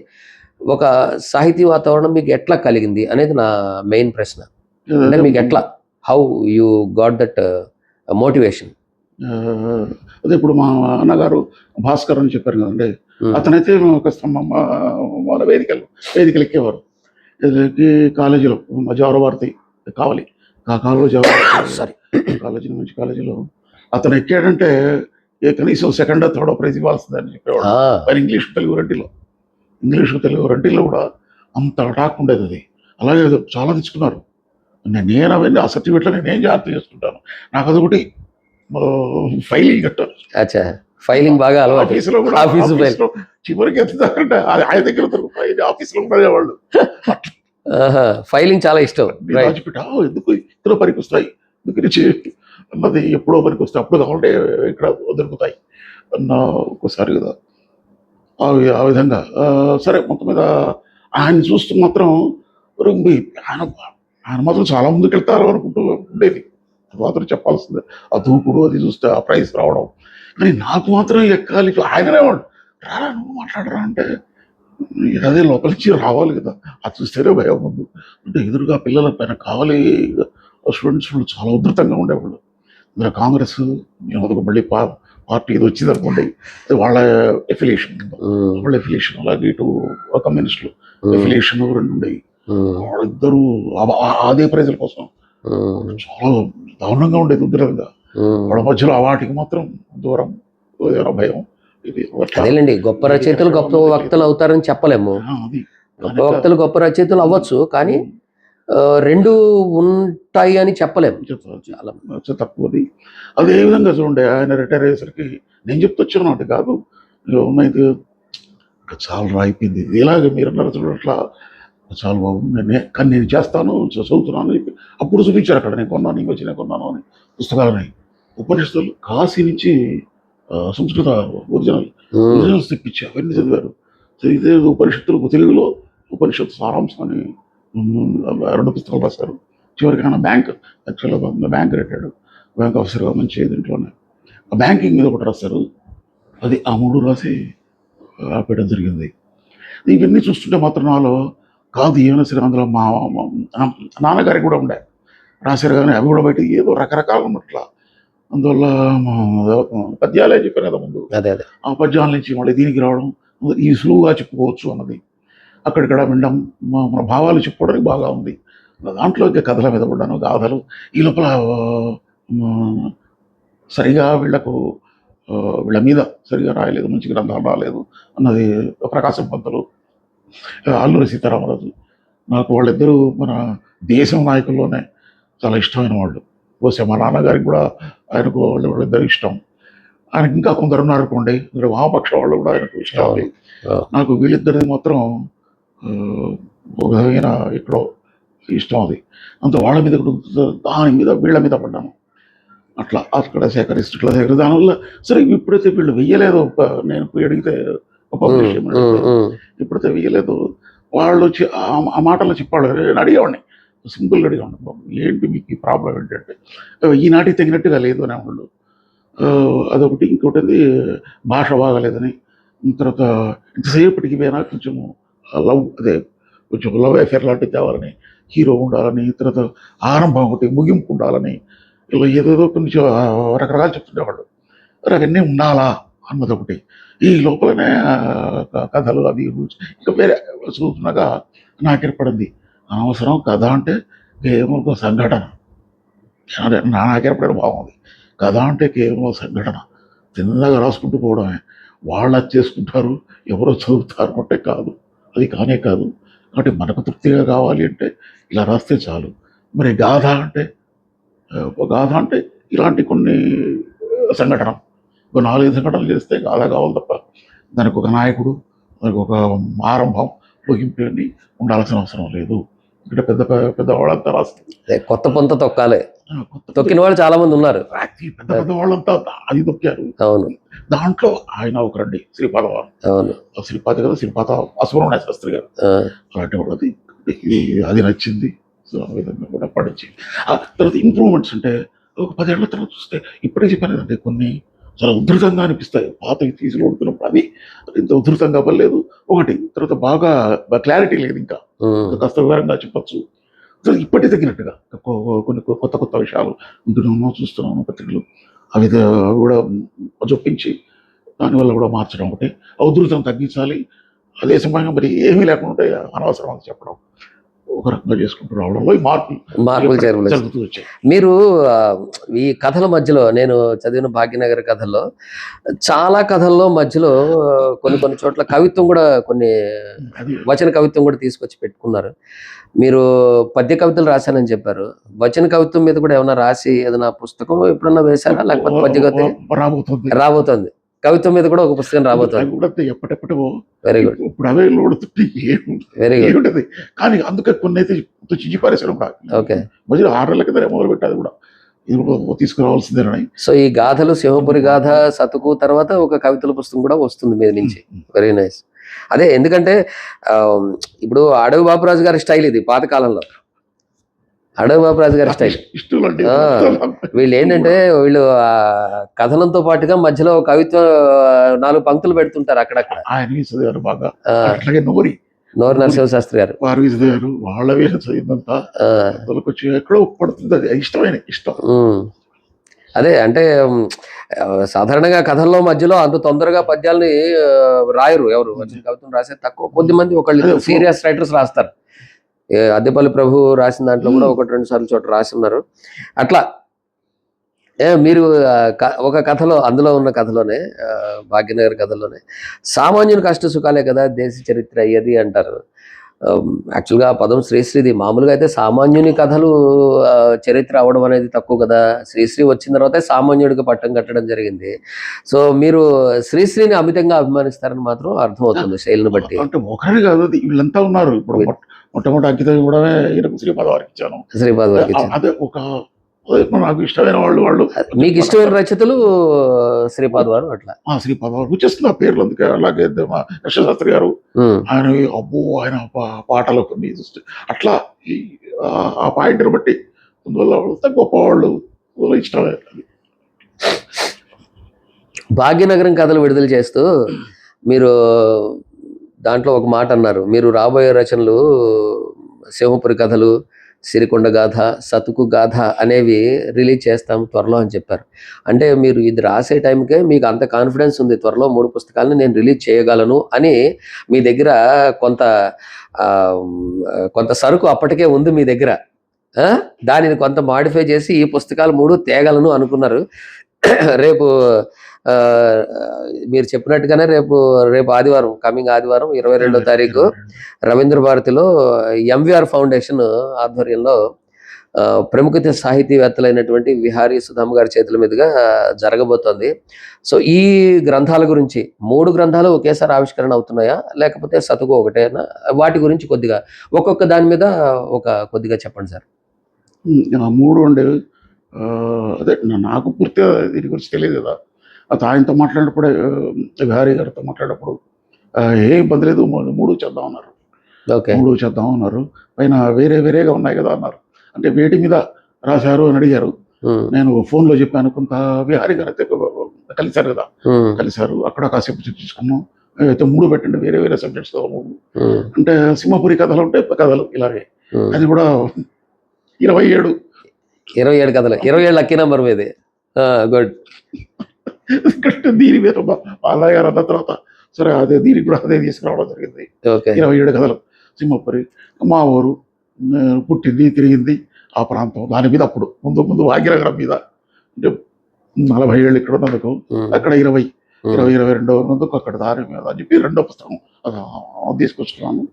S1: ఒక సాహితీ వాతావరణం మీకు ఎట్లా కలిగింది అనేది నా మెయిన్ ప్రశ్న. అంటే మీకు ఎట్లా, how you got that motivation?
S2: అదే ఇప్పుడు మా అన్నగారు భాస్కర్ అని చెప్పారు కదండి, అతనైతే ఒక మన వేదికలు ఎక్కేవారు. కాలేజీలో జవహరభారతి కావాలి కాలేజీ మంచి కాలేజీలో అతను ఎక్కాడంటే కనీసం సెకండ్ థర్డ్ ప్రైజ్ ఇవ్వాల్సిందని చెప్పేవాడు. మరి ఇంగ్లీష్ తెలుగు రెంటిలో కూడా అంత అటాక్ ఉండేది. అది అలాగే చాలా తెచ్చుకున్నారు. నేను అవన్నీ ఆ సర్టిఫికెట్లో నేనేం జాగ్రత్త చేసుకుంటాను. నాకు అదొకటి ఫైలింగ్ కట్టాను.
S1: ఫైలింగ్ బాగా
S2: ఆఫీసులో కూడా చివరికి ఎత్తుతారంటే ఆయన దగ్గర ఆఫీసులో ఉండేవాళ్ళు.
S1: ఫైలింగ్ చాలా ఇష్టం.
S2: ఎందుకు ఇతర పనికి వస్తాయి, ఎందుకు అన్నది ఎప్పుడో పనికి వస్తాయి, అప్పుడు కావాలంటే ఇక్కడ దొరుకుతాయి అన్న ఒక్కసారి కదా. ఆ విధంగా సరే మొత్తం మీద ఆయన చూస్తూ మాత్రం ఆయన మాత్రం చాలా ముందుకు వెళ్తారు అనుకుంటూ ఉండేది. అది మాత్రం చెప్పాల్సిందే. ఆ దూకుడు అది చూస్తే ఆ ప్రైజ్ రావడం, కానీ నాకు మాత్రం ఎక్కాలి. ఆయననే వాడు రారా నువ్వు మాట్లాడరా అంటే అదే లోపల నుంచి రావాలి కదా, అది చూస్తేనే భయం ముందు. అంటే ఎదురుగా పిల్లల పైన కావాలి స్టూడెంట్స్ చాలా ఉధృతంగా ఉండేవాళ్ళు. ఇందులో కాంగ్రెస్ మళ్ళీ పార్టీ ఇది వచ్చింది అనుకోండి, అది వాళ్ళ ఎఫిలియేషన్, వాళ్ళ ఎఫిలియేషన్. అలాగే ఇటు కమ్యూనిస్టులు ఎఫిలియేషన్ రెండు ఉండేవి. వాళ్ళిద్దరూ అదే ప్రజల కోసం చాలా దారుణంగా ఉండేది, ఉగ్రంగా. వాళ్ళ మధ్యలో ఆ వాటికి మాత్రం దూరం భయం. ఇది
S1: అదేలేండి, గొప్ప రచయితలు గొప్ప వక్తలు అవుతారని చెప్పలేము.
S2: అది
S1: గొప్ప వక్తలు గొప్ప రచయితలు అవ్వచ్చు, కానీ రెండు ఉంటాయి అని చెప్పలేము.
S2: చాలా తక్కువది. అదే విధంగా చూడండి, ఆయన రిటైర్ అయ్యేసరికి నేను చెప్తొచ్చాను అంటే కాదు, ఉన్నది చాలా అయిపోయింది. ఇలాగే మీరు అన్నారు చూడండి, అట్లా చాలా బాగుంది. కానీ నేను చేస్తాను, చదువుతున్నాను అని చెప్పి అప్పుడు చూపించారు. అక్కడ నేను కొన్నాను, ఇంకొచ్చి నేను కొన్నాను అని పుస్తకాలని. ఉపనిషత్తులు కాశీ నుంచి సంస్కృత ఒరిజినల్స్ తెప్పించి అవన్నీ చదివారు. చదివితే ఉపనిషత్తులకు తెలుగులో ఉపనిషత్తు సారాంశం అని 2 పుస్తకాలు రాశారు. చివరికి ఆయన యాక్చువల్గా బ్యాంక్ రిటైర్డ్, బ్యాంక్ ఆఫీసర్గా మంచి దీంట్లోనే ఆ బ్యాంకింగ్ మీద ఒకటి రాశారు. అది ఆ 3 రాసి ఆపేయడం జరిగింది. ఇవన్నీ చూస్తుంటే మాత్రం నాలో కాదు ఏమైనా సరే అందులో మా నాన్నగారికి కూడా ఉండే రాశారు, కానీ అవి కూడా బయట ఏదో రకరకాల ఉన్నట్ల. అందువల్ల పద్యాలే చెప్పాను కదా ముందు, ఆ పద్యాల నుంచి మళ్ళీ దీనికి రావడం, ఈ సులువుగా చెప్పుకోవచ్చు అన్నది అక్కడిక్కడ వినడం, మన భావాలు చెప్పుకోవడానికి బాగా ఉంది. దాంట్లో ఇంకా కథల మీద పడ్డాను, గాథలు. ఈ లోపల సరిగా వీళ్ళ మీద సరిగా రాయలేదు, మంచి గ్రంథాలు రాలేదు అన్నది ప్రకాశం పంతులు, అల్లూరి సీతారామరాజు. నాకు వాళ్ళిద్దరూ మన దేశం నాయకుల్లోనే చాలా ఇష్టమైన వాళ్ళు. బహుశా మా నాన్నగారికి కూడా ఆయనకు వాళ్ళిద్దరు ఇష్టం. ఆయనకి ఇంకా కొందరు ఉన్నారు అనుకోండి, వామపక్ష వాళ్ళు కూడా ఆయనకు ఇష్టం ఉంది. నాకు వీళ్ళిద్దరిది మాత్రం ఒక విధమైన ఎక్కడో ఇష్టం అది. అంత వాళ్ళ మీద దాని మీద వీళ్ళ మీద పడ్డాను. అట్లా అక్కడ సేకరిస్తూ ఇట్లా సేకరి దానివల్ల సరే ఇప్పుడైతే వీళ్ళు వెయ్యలేదు. నేను పోయి అడిగితే ఇప్పుడైతే వెయ్యలేదు. వాళ్ళు వచ్చి ఆ మాటలు చెప్పాడు. నేను అడిగేవాడిని, సింపుల్గా అడిగేవాడిని, బాబు ఏంటి మీకు ఈ ప్రాబ్లం ఏంటంటే ఈనాటికి తగినట్టుగా లేదు అనేవాళ్ళు. అదొకటి. ఇంకోటి భాష బాగాలేదని, తర్వాత ఇంతసేపటికి పోయినా కొంచెము కొంచెం లవ్ అఫేర్ లాంటివి తేవాలని, హీరో ఉండాలని, తర్వాత ఆరంభం ఒకటి ముగింపు ఉండాలని, ఇలా ఏదేదో కొంచెం రకరకాలు చెప్తుండేవాళ్ళు. అవన్నీ ఉండాలా అన్నది ఒకటి. ఈ లోపలనే కథలు అవి ఇంకా వేరే చదువుతున్నాగా నాకు ఏర్పడింది, అనవసరం కథ అంటే కేవలం ఒక సంఘటన. నాకు ఏర్పడడం బాగుంది. కథ అంటే కేవలం సంఘటన, చిన్నగా రాసుకుంటూ పోవడమే. వాళ్ళు చేసుకుంటారు, ఎవరో చదువుతారు అంటే కాదు, అది కానే కాదు. కాబట్టి మనకు తృప్తిగా కావాలి అంటే ఇలా రాస్తే చాలు. మరి గాథ అంటే ఇలాంటి కొన్ని సంఘటన, ఒక 4-5 సంఘటనలు చేస్తే గాథ కావాలి తప్ప దానికి ఒక నాయకుడు, దానికి ఒక ఆరంభం, ముగింపు అన్ని ఉండాల్సిన అవసరం లేదు. ఇక్కడ పెద్ద పెద్ద వాళ్ళంతా రాస్తుంది
S1: కొత్త పొంత తొక్కాలి, తొక్కిన వాళ్ళు చాలా మంది ఉన్నారు.
S2: పెద్ద పెద్ద వాళ్ళంతా అది తొక్కారు.
S1: అవును,
S2: దాంట్లో ఆయన ఒకరండి, శ్రీపాద. అవును, శ్రీపాద కదా, శ్రీపాద సుబ్రహ్మణ్య శాస్త్రి గారు. అలాంటి వాళ్ళది అది నచ్చింది. సో ఆ విధంగా కూడా పడించి. తర్వాత ఇంప్రూవ్మెంట్స్ అంటే ఒక 10 ఏళ్ల తర్వాత చూస్తే ఇప్పుడే చెప్పానండి, కొన్ని చాలా ఉధృతంగా అనిపిస్తాయి. పాతవి తీసులు కొడుతున్నప్పుడు అవి ఇంత ఉధృతంగా అవ్వలేదు. ఒకటి. తర్వాత బాగా క్లారిటీ లేదు, ఇంకా కాస్త వివరంగా చెప్పచ్చు. ఇప్పటికి తగ్గినట్టుగా కొన్ని కొత్త విషయాలు ఉంటున్నామో చూస్తున్నాము పత్రికలు, అవి కూడా చొప్పించి దానివల్ల కూడా మార్చడం ఒకటి. ఉధృతం తగ్గించాలి. అదే సమయంగా మరి ఏమీ లేకుండా అనవసరం అని చెప్పడం, ఒక రకంగా చేసుకుంటూ రావడంలో ఈ మార్పులు జరుగుతూ వచ్చాయి.
S1: మీరు ఈ కథల మధ్యలో, నేను చదివిన భాగ్యనగర్ కథల్లో చాలా కథల్లో మధ్యలో కొన్ని చోట్ల కవిత్వం కూడా, కొన్ని వచన కవిత్వం కూడా తీసుకొచ్చి పెట్టుకున్నారు. మీరు పద్య కవితలు రాశానని చెప్పారు, వచన కవిత్వం మీద కూడా ఏమైనా రాసి ఏదైనా పుస్తకం ఎప్పుడన్నా వేశారా, లేకపోతే పద్య కవిత రాబోతుంది? కవిత్వం మీద కూడా ఒక పుస్తకం రాబోతుంది.
S2: ఎప్పటికప్పుడు
S1: వెరీ గుడ్.
S2: ఇప్పుడు అవే వెరీ గుడ్. కానీ అందుకే కొన్ని అయితే చిచ్చి పరిశ్రమ
S1: ఓకే,
S2: మధ్యలో 6 నెలల కింద మొదలు పెట్టాలి కూడా, ఇది కూడా తీసుకురావాల్సిందేనని.
S1: సో ఈ గాథలు, సింహపురి గాథ, సతుకు తర్వాత ఒక కవితల పుస్తకం కూడా వస్తుంది మీద నుంచి. Very nice. అదే, ఎందుకంటే ఇప్పుడు అడవి బాపురాజు గారి స్టైల్ ఇది, పాతకాలంలో అడవి బాపురాజు గారి స్టైల్. వీళ్ళు ఏంటంటే వీళ్ళు కథనంతో పాటుగా మధ్యలో కవిత్వం 4 పంక్తులు పెడుతుంటారు అక్కడక్కడ.
S2: ఆయన బాగా. అట్లాగే నోరి
S1: నరసింహ శాస్త్రి గారు,
S2: వాళ్ళ వేరే చదివిందంతా ఎక్కడో పడుతుంది. అది ఇష్టం.
S1: అదే అంటే సాధారణంగా కథల్లో మధ్యలో అంత తొందరగా పద్యాల్ని రాయరు ఎవరు. కవితను రాసేది తక్కువ. కొద్దిమంది ఒకళ్ళు సీరియస్ రైటర్స్ రాస్తారు. అద్దెపల్లి ప్రభు రాసిన దాంట్లో కూడా 1-2 సార్లు చోట రాసి ఉన్నారు. అట్లా మీరు ఒక కథలో అందులో ఉన్న కథలోనే భాగ్యనగర్ కథలోనే సామాన్యుని కష్ట సుఖాలే కదా దేశ చరిత్ర అయ్యేది అంటారు. యాక్చువల్గా ఆ పదం శ్రీశ్రీది. మామూలుగా అయితే సామాన్యుని కథలు చరిత్ర అవడం అనేది తక్కువ కదా. శ్రీశ్రీ వచ్చిన తర్వాతే సామాన్యుడికి పట్టం కట్టడం జరిగింది. సో మీరు శ్రీశ్రీని అమితంగా అభిమానిస్తారని మాత్రం అర్థమవుతుంది శైలిని బట్టి.
S2: అంటే ఒకరిని కాదు, వీళ్ళంతా ఉన్నారు. ఇప్పుడు మొట్టమొదటి అంకితం ఇవ్వడమే ఈయనకు శ్రీపాద వారికి ఇచ్చాను.
S1: శ్రీపాద వారికి
S2: అదే నాకు ఇష్టమైన వాళ్ళు
S1: మీకు ఇష్టమైన రచయితలు శ్రీపాద్ వారు. అట్లా
S2: శ్రీపాద వారు వచ్చేస్తుంది ఆ పేర్లు. అందుకే అలాగే మా కృష్ణశాస్త్రి గారు, ఆయన అబ్బో ఆయన పాటలు కొన్ని అట్లా ఆ పాయింట్ని బట్టి అందువల్ల గొప్ప వాళ్ళు ఇష్టమే.
S1: భాగ్యనగరం కథలు విడుదల చేస్తూ మీరు దాంట్లో ఒక మాట అన్నారు, మీరు రాబోయే రచనలు సింహపురి కథలు, సిరికొండ గాథ, సతుకు గాథ అనేవి రిలీజ్ చేస్తాం త్వరలో అని చెప్పారు. అంటే మీరు ఇది రాసే టైంకే మీకు అంత కాన్ఫిడెన్స్ ఉంది, త్వరలో 3 పుస్తకాలను నేను రిలీజ్ చేయగలను అని. మీ దగ్గర కొంత సరుకు అప్పటికే ఉంది మీ దగ్గర. దానిని కొంత మాడిఫై చేసి ఈ పుస్తకాలు 3 తేగలను అనుకున్నారు. రేపు మీరు చెప్పినట్టుగానే రేపు ఆదివారం, కమింగ్ ఆదివారం 22వ తారీఖు రవీంద్ర భారతిలో ఎంవిఆర్ ఫౌండేషన్ ఆధ్వర్యంలో ప్రముఖ సాహితీవేత్తలైనటువంటి విహారీ సుధామ్ గారి చేతుల మీదుగా జరగబోతోంది. సో ఈ గ్రంథాల గురించి 3 గ్రంథాలు ఒకేసారి ఆవిష్కరణ అవుతున్నాయా, లేకపోతే సతుకు ఒకటేనా? వాటి గురించి కొద్దిగా ఒక్కొక్క దాని మీద కొద్దిగా చెప్పండి సార్.
S2: 3 ఉండేవి. అదే నాకు పూర్తిగా దీని గురించి తెలియదు కదా. ఆయనతో మాట్లాడినప్పుడే, విహారీ గారితో మాట్లాడినప్పుడు ఏం ఇబ్బంది లేదు, 3 చేద్దాం అన్నారు. 3 చేద్దాం అన్నారు. పైన వేరేగా ఉన్నాయి కదా అన్నారు. అంటే వేటి మీద రాశారు అని అడిగారు. నేను ఫోన్లో చెప్పాను. కొంత విహారీ గారు అయితే కలిశారు కదా, కలిశారు. అక్కడ కాసేపు చర్చించుకున్నాం. అయితే 3 పెట్టండి, వేరే సబ్జెక్ట్స్ 3. అంటే సింహపురి కథలు ఉంటే కథలు ఇలాగే. అది కూడా 27
S1: కథలు, 27 లక్కీ నెంబర్ మీది. గుడ్.
S2: దీని మీద బాలయ్య గారు అన్న తర్వాత సరే దీనికి కూడా అదే తీసుకురావడం జరిగింది. 27 కథలు. సింహపురి, మా ఊరు, పుట్టింది తిరిగింది ఆ ప్రాంతం, దాని మీద అప్పుడు ముందు భాగ్యనగరం మీద అంటే 40 ఏళ్ళు ఇక్కడ ఉన్నందుకు, అక్కడ 22 ఉన్నందుకు అక్కడ దాని మీద అని చెప్పి 2వ పుస్తకం తీసుకొచ్చుకున్నాను.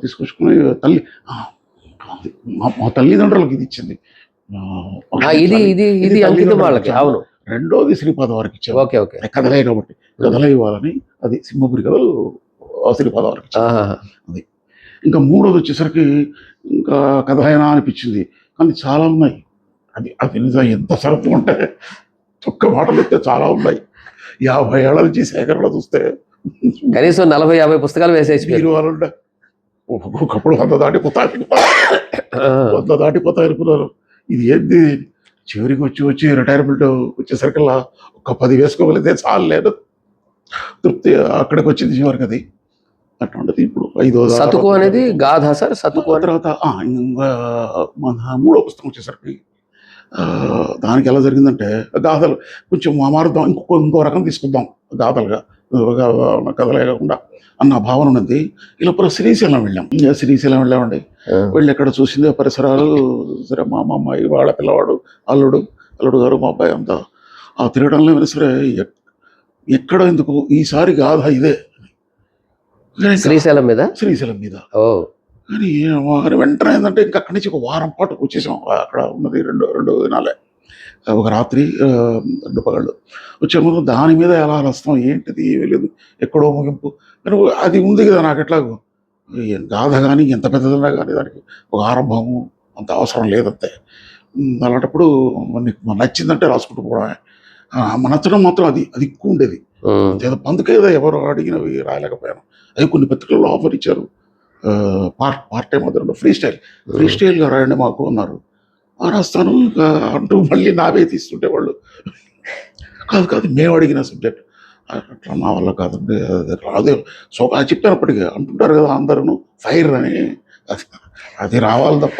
S2: తీసుకొచ్చుకుని మా తల్లిదండ్రులకు ఇది ఇచ్చింది.
S1: ఇది అంకితం వాళ్ళకి. అవును.
S2: 2వది శ్రీపాద వారికి ఇచ్చారు. కథలే కాబట్టి కథలే ఇవ్వాలని, అది సింహపురి కథలు శ్రీపాద వారికి ఇచ్చారు. అది ఇంకా 3వది వచ్చేసరికి ఇంకా కథలైనా అనిపించింది. కానీ చాలా ఉన్నాయి. అది నిజం ఎంత సరఫు ఉంటే ఒక్క మాటలు అయితే చాలా ఉన్నాయి. 50 ఏళ్ల నుంచి సేకరణ చూస్తే
S1: కనీసం 40-50 పుస్తకాలు వేసేసి
S2: మీరు వాళ్ళంటే ఒకప్పుడు 100 దాటిపోతాయి అనుకున్నారు. ఇది ఏంటి చివరికి వచ్చి రిటైర్మెంట్ వచ్చేసరికల్లా ఒక 10 వేసుకోగలిగితే చాలు లేదు తృప్తి. అక్కడికి వచ్చింది చివరికి. అది అటువంటిది ఇప్పుడు 5వ
S1: సతుకు అనేది గాథ సార్. సతుకు
S2: తర్వాత 3వ పుస్తకం వచ్చేసరికి దానికి ఎలా జరిగిందంటే, గాథలు కొంచెం మారుద్దాం, ఇంకో రకం తీసుకుందాం గాథలుగా, కథలే కాకుండా అన్న భావన ఉన్నది. ఇలా శ్రీశైలం వెళ్ళామండి. వెళ్ళి ఎక్కడ చూసింది పరిసరాలు. సరే మా అమ్మాయి, వాళ్ళ పిల్లవాడు, అల్లుడు గారు, మా అబ్బాయి అంతా ఆ తిరగడంలో అయినా సరే ఎక్కడ ఎందుకు ఈసారి గాథ ఇదే
S1: శ్రీశైలం మీద.
S2: కానీ వెంటనే ఏంటంటే ఇంకా అక్కడి నుంచి ఒక వారం పాటు వచ్చేసాం. అక్కడ ఉన్నది 2 దినాలే, ఒక రాత్రి 2 పగళ్ళు వచ్చే ముందు దాని మీద ఎలా రాస్తాం, ఏంటిది లేదు, ఎక్కడో ముగింపు. కానీ అది ఉంది కదా నాకు ఎట్లాగో. గాథ కానీ ఎంత పెద్దదన్నా కానీ దానికి ఒక ఆరంభము అంత అవసరం లేదంతే. అలాంటప్పుడు మనకు నచ్చిందంటే రాసుకుంటూ పోవడమే. నచ్చడం మాత్రం అది ఎక్కువ ఉండేది. అందుకేదో ఎవరు అడిగినవి రాయలేకపోయాను. అవి కొన్ని పత్రికల్లో ఆఫర్ ఇచ్చారు, పార్ట్ టైం అదనంలో ఫ్రీ స్టైల్గా రాయండి మాకు అన్నారు. రాస్తాను అంటూ మళ్ళీ నావే తీస్తుంటే వాళ్ళు కాదు మేము అడిగిన సబ్జెక్ట్ అట్లా నా వల్ల కాదండి, రాదే. సో అది చెప్పినప్పటికీ అంటుంటారు కదా అందరూ ఫైర్ అని, అది రావాలి తప్ప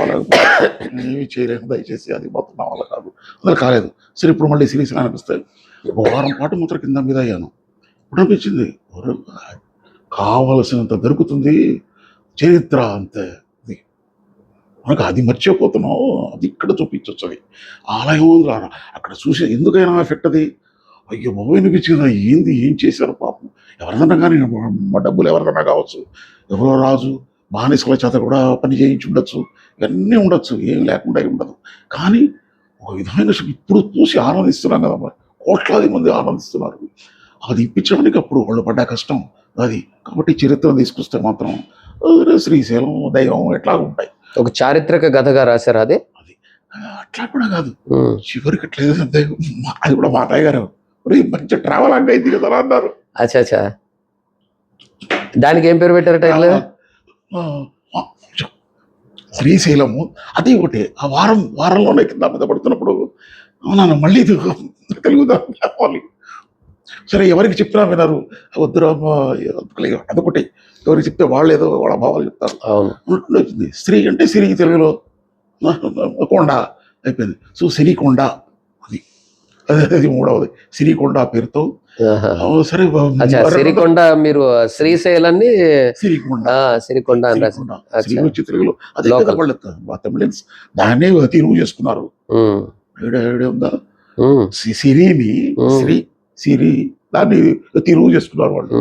S2: ఏమి చేయలేము దయచేసి, అది మొత్తం నా వల్ల కాదు, అందులో కాలేదు. సరే ఇప్పుడు మళ్ళీ సిరీస్ అనిపిస్తాయి. ఒక వారం పాటు మాత్రం కింద మీద అయ్యాను. ఇప్పుడు అనిపించింది కావలసినంత దొరుకుతుంది, చరిత్ర అంతే. అది మనకు అది మర్చిపోతున్నావు, అది ఇక్కడ చూపించవచ్చు. అది ఆలయం అక్కడ చూసి ఎందుకైనా ఎఫెక్ట్ అది. అయ్యో బాబు అనిపించింది, ఏంది ఏం చేశారు పాపం. ఎవరిదన్నా కానీ మా డబ్బులు ఎవరిదన్నా కావచ్చు, ఎవరో రాజు బానిసల చేత కూడా పని చేయించి ఉండొచ్చు, ఇవన్నీ ఉండొచ్చు, ఏం లేకుండా ఉండదు. కానీ ఒక విధమైన ఇప్పుడు చూసి ఆనందిస్తున్నాం కదా, మరి కోట్లాది మంది ఆనందిస్తున్నారు. అది ఇప్పించడానికి అప్పుడు వాళ్ళు పడ్డ కష్టం అది. కాబట్టి చరిత్రను తీసుకొస్తే మాత్రం శ్రీశైలం దైవం ఎట్లా ఉంటాయి.
S1: ఒక చారిత్రక కథగా రాశారు అది.
S2: అది అట్లా కూడా కాదు, చివరికి అట్లేదు అది కూడా మా అన్నయ్య గారు మంచి ట్రావెల్ అంగ్ అయింది కదా అన్నారు.
S1: అచ్చా అచ్చా, దానికి ఏం పేరు పెట్టారు టైటిల్?
S2: శ్రీశైలము. అది ఒకటి ఆ వారంలోనే కింద మీద పడుతున్నప్పుడు అవునా మళ్ళీ ఇది తెలుగుదా చెప్పాలి. సరే ఎవరికి చెప్పినా వినరు, వద్దురా అదొకటి. ఎవరికి చెప్తే వాళ్ళు ఏదో వాళ్ళ భావాలు చెప్తారు. వచ్చింది శ్రీ అంటే సిరి, తెలుగులో కొండ అయిపోయింది. సో సిరికొండ, అది అది మూడవది సిరికొండ పేరుతో. సరే
S1: సిరికొండ, మీరు శ్రీశైలాన్ని
S2: సిరికొండ
S1: సిరికొండ
S2: శ్రీ వచ్చి తెలుగులో అది వాళ్ళు తమిళన్స్ దాన్నే తీరువు చేసుకున్నారు. ఉందా సిరిని శ్రీ సిరి దాన్ని తీరువు చేసుకున్నారు వాళ్ళు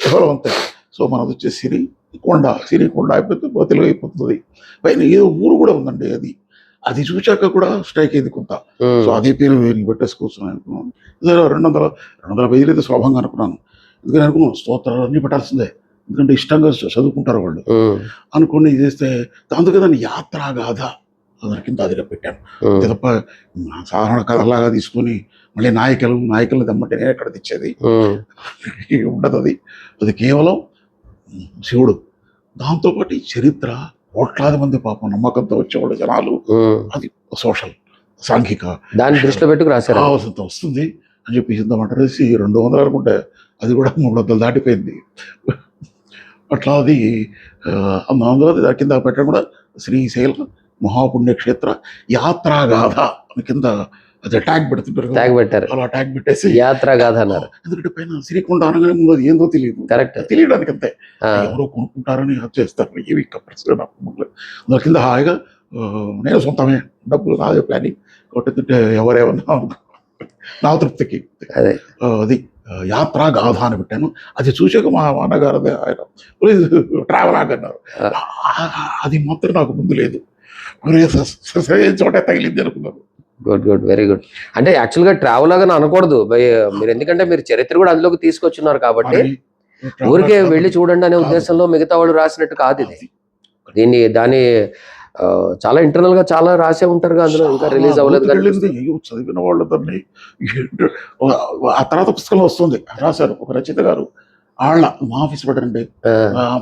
S2: ఎవరో అంతే. సో మనది వచ్చే సిరికొండ అయిపోతే తెలుగు అయిపోతుంది. పైన ఏదో ఊరు కూడా ఉందండి, అది చూశాక కూడా స్ట్రైక్ అయింది కొంత. సో అదే పేరు పెట్టేసుకొచ్చున్నాను అనుకున్నాను. 200 పేజీలు అయితే శోభంగా అనుకున్నాను. ఎందుకని అనుకున్నాను స్తోత్రాలు అన్నీ పెట్టాల్సిందే, ఎందుకంటే ఇష్టంగా చదువుకుంటారు వాళ్ళు అనుకుని చేస్తే అందుకే దాన్ని యాత్రాగాథ దాని కింద అదిగా పెట్టాను. తప్ప సాధారణ కథలాగా తీసుకొని మళ్ళీ నాయకులను దమ్మంటే నేను ఎక్కడ తెచ్చేది ఉండదు. అది కేవలం శివుడు, దాంతోపాటు చరిత్ర, కోట్లాది మంది పాపం నమ్మకంతో వచ్చేవాళ్ళు జనాలు. అది సోషల్ సాంఘిక
S1: దాన్ని దృష్టిలో పెట్టుకు రాశారు.
S2: వస్తుంది అని చెప్పి సిద్ధమంటారు 200 అనుకుంటే అది కూడా 300 దాటిపోయింది. అట్లా అది అందులో దాని కింద పెట్టడం కూడా శ్రీశైల మహాపుణ్యక్షేత్ర యాత్రాగాథ అని కింద అది ట్యాగ్ పెట్టారు. అలా ట్యాగ్ పెట్టేసి యాత్రాగాథ అన్నారు. ఎందుకంటే పైన శ్రీకొండ అనగానే ముందు అది ఏందో తెలియదు, కరెక్ట్ తెలియడానికి అంతే. ఎవరో కొనుక్కుంటారని చేస్తారు, ఏవి దాని కింద హాయిగా నేను సొంతమే డబ్బులు నాదే ప్లానింగ్ కొట్టింటే ఎవరేమన్నా నా తృప్తికి అది యాత్రాగాథ అని పెట్టాను. అది చూసాక మా అన్నగారు ఆయన ట్రావెల్ ఆగన్నారు. అది మాత్రం నాకు ముందు లేదు, చోట తగిలింది అనుకున్నాను.
S1: Good very good. అంటే యాక్చువల్గా ట్రావెల్ లాగా అనకూడదు మీరు, ఎందుకంటే మీరు చరిత్ర కూడా అందులోకి తీసుకొచ్చున్నారు కాబట్టి ఊరికే వెళ్ళి చూడండి అనే ఉద్దేశంలో మిగతా వాళ్ళు రాసినట్టు కాదు ఇది. దాని చాలా ఇంటర్నల్ గా చాలా రాసే ఉంటారు అందులో, ఇంకా రిలీజ్ అవ్వలేదు.
S2: చదివిన వాళ్ళు దాన్ని ఆ తర్వాత పుస్తకంలో వస్తుంది రాశారు ఒక రచయిత గారు. మా ఆఫీస్ పెట్టండి,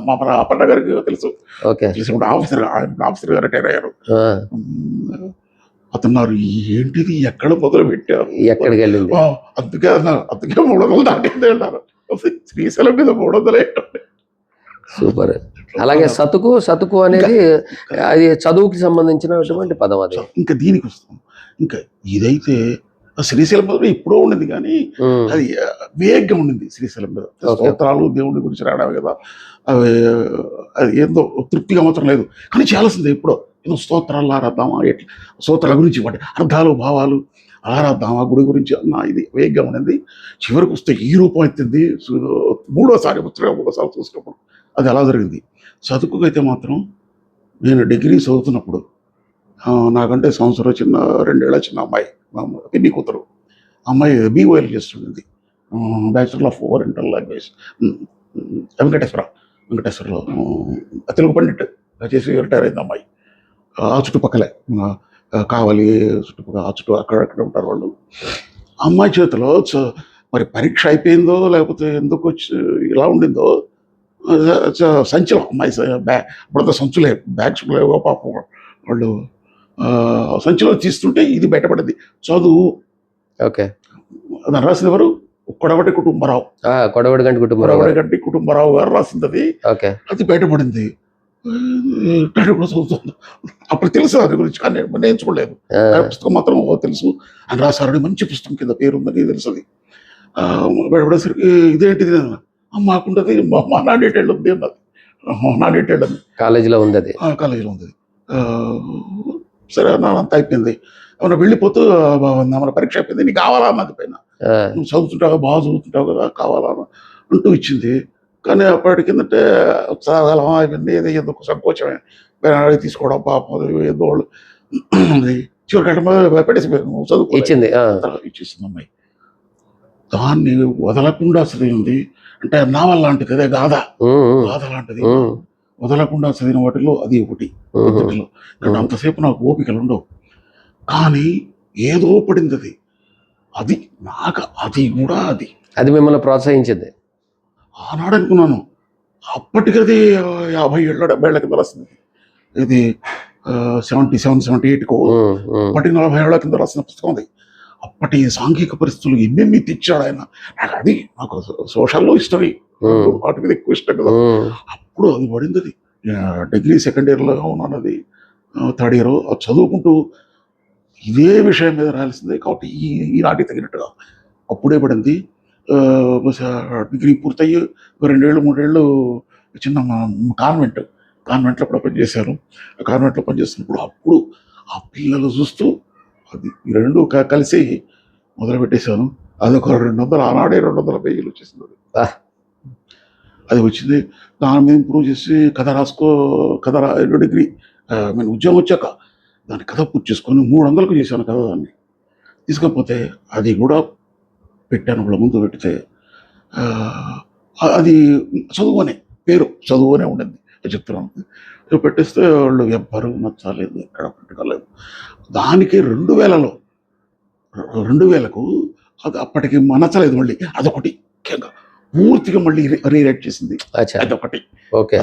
S2: మా అప్పన్న గారికి తెలుసు, ఆఫీసర్ గారు రిటైర్ అయ్యారు. అతన్నారు ఏంటిది ఎక్కడ మొదలు పెట్టారు,
S1: ఎక్కడికి వెళ్ళింది,
S2: అందుకే 300 దాటింది అన్నారు. శ్రీశైలం మీద 300.
S1: సూపర్. అలాగే సతుకు అనేది అది చదువుకి సంబంధించినటువంటి పదం. అది
S2: ఇంకా దీనికి వస్తాం. ఇంకా ఇదైతే శ్రీశైలం మీద ఇప్పుడు ఉండింది, కానీ అది వేగంగా ఉండింది. శ్రీశైలం మీద స్తోత్రాలు దేవుడి గురించి రావడమే కదా, అది ఏందో తృప్తిగా మాత్రం లేదు. కానీ చేయాల్సిందే ఎప్పుడో ఏదో స్తోత్రాలు ఆరాద్దామా, ఎట్లా స్తోత్రాల గురించి వాటి అర్థాలు భావాలు ఆరాద్దామా, గుడి గురించి అన్న ఇది వేగంగా ఉండింది. చివరికి వస్తే ఈ రూపం ఎత్తింది. 3వసారి చూసినప్పుడు అది అలా జరిగింది. చదువుకైతే మాత్రం నేను డిగ్రీ చదువుతున్నప్పుడు నాకంటే సంవత్సరం 2 ఏళ్ళ చిన్న అమ్మాయి, మా పిన్ని కూతురు అమ్మాయి BOL చేస్తుండింది, బ్యాచులర్ ఆఫ్ ఓరియంటల్ లాంగ్వేజ్, వెంకటేశ్వరలో తెలుగు పండిట్ చేసి రిటైర్ అయింది అమ్మాయి. ఆ చుట్టుపక్కలే కావలి చుట్టుపక్కల అక్కడక్కడ ఉంటారు వాళ్ళు. అమ్మాయి చేతిలో మరి పరీక్ష అయిపోయిందో లేకపోతే ఎందుకు వచ్చి ఇలా ఉండిందో సంచులు, అమ్మాయి అప్పుడంతా సంచులే, బ్యాగ్స్ లేవో పాపం వాళ్ళు సంచిలో తీస్తుంటే ఇది బయటపడింది. చదువు
S1: ఓకే
S2: దాన్ని రాసింది ఎవరు? కొడవటి కుటుంబరావు, కొడవటిగంటి కుటుంబరావు గారు రాసింది. అది బయటపడింది. ఇట్లాంటి కూడా చదువుతుంది. అప్పుడు తెలుసు దాని గురించి, కానీ నేను నేర్చుకోలేదు.
S1: ఆ,
S2: ఆ పుస్తకం మాత్రం తెలుసు. అని రాశారని మంచి పుస్తకం కింద పేరుందని తెలుసు అది. బయటపడేసరికి ఇదేంటిది అన్న. మాకుంటుంది మా నా డీటెయిల్ ఉంది అన్నది. నా డీటెయిల్ ఉంది
S1: కాలేజీలో ఉంది అది.
S2: కాలేజీలో ఉంది. ఆ, సరే అన్న, అంత అయిపోయింది. ఏమన్నా వెళ్ళిపోతూ మన పరీక్ష అయిపోయింది, నీకు కావాలా అన్నది పైన.
S1: ఆ,
S2: నువ్వు చదువుతుంటావు, బాగా చదువుతుంటావు కదా, కావాలా అంటూ ఇచ్చింది. కానీ అప్పటి కిందటే చదవగలమా ఇవన్నీ ఏదో ఎందుకు సంకోచమే, అడిగి తీసుకోవడం పాపం అది ఏదో వాళ్ళు చివరి పెట్టేసిపోయాను, నువ్వు చదువుకో
S1: ఇచ్చింది. ఆ,
S2: ఇచ్చేసింది అమ్మాయి. దాన్ని వదలకుండా చదివింది. అంటే నావల్ లాంటిది, అదే గాథ,
S1: ఉమ్, ఉమ్,
S2: గాథ లాంటిది.
S1: ఉమ్,
S2: వదలకుండా చదివిన వాటిలో అది ఒకటి.
S1: ఉమ్,
S2: అంతటిలో అంటే అంతసేపు నాకు ఓపికలు ఉండవు, కానీ ఏదో పడింది అది. అది నాకు అది కూడా అది
S1: అది మిమ్మల్ని ప్రోత్సహించింది.
S2: ఆనాడు అనుకున్నాను. అప్పటికది 50 ఏళ్ళ 70 ఏళ్ళ కింద రాసింది ఇది. 77, 78
S1: ఉమ్, ఉమ్,
S2: అప్పటికి 40 ఏళ్ల కింద రాసిన పుస్తకం అది. అప్పటి సాంఘిక పరిస్థితులు ఎన్నెన్ని తెచ్చాడు ఆయన. నాకు సోషల్లో హిస్టరీ వాటి మీద ఎక్కువ ఇష్టం కదా.
S1: ఉమ్,
S2: అప్పుడు అది పడింది అది. డిగ్రీ సెకండ్ ఇయర్లో ఉన్నాను, అది థర్డ్ ఇయర్ చదువుకుంటూ ఇదే విషయం మీద రాయాల్సిందే కాబట్టి ఈనాటికి తగినట్టుగా అప్పుడే పడింది. డిగ్రీ పూర్తయ్యి 2 ఏళ్ళు 3 ఏళ్ళు చిన్న కాన్వెంట్లో కూడా పనిచేశాను. ఆ కాన్వెంట్లో పనిచేస్తున్నప్పుడు అప్పుడు ఆ పిల్లలు చూస్తూ అది ఈ రెండు కలిసి మొదలుపెట్టేశాను. అదొక 200, ఆనాడే 200 పేజీలు వచ్చేసింది అది.
S1: ఆ,
S2: అది వచ్చింది. దాని మీద ఇంప్రూవ్ చేసి కథ డిగ్రీ ఉద్యోగం వచ్చాక దాని కథ పూర్తి చేసుకొని 300కు చేశాను కథ. దాన్ని తీసుకపోతే అది కూడా పెట్టాను, వాళ్ళ ముందు పెడితే ఆ, అది చదువునే పేరు, చదువునే ఉండింది చెప్తున్నాను. పెట్టేస్తే వాళ్ళు ఎవ్వరూ నచ్చలేదు, ఎక్కడ పెట్టుకోలేదు. దానికి 2000కు అది అప్పటికి నచ్చలేదు. మళ్ళీ అదొకటి ముఖ్యంగా పూర్తిగా మళ్ళీ రీరైట్ చేసింది.
S1: అచ్చా,
S2: అదొకటి
S1: ఓకే.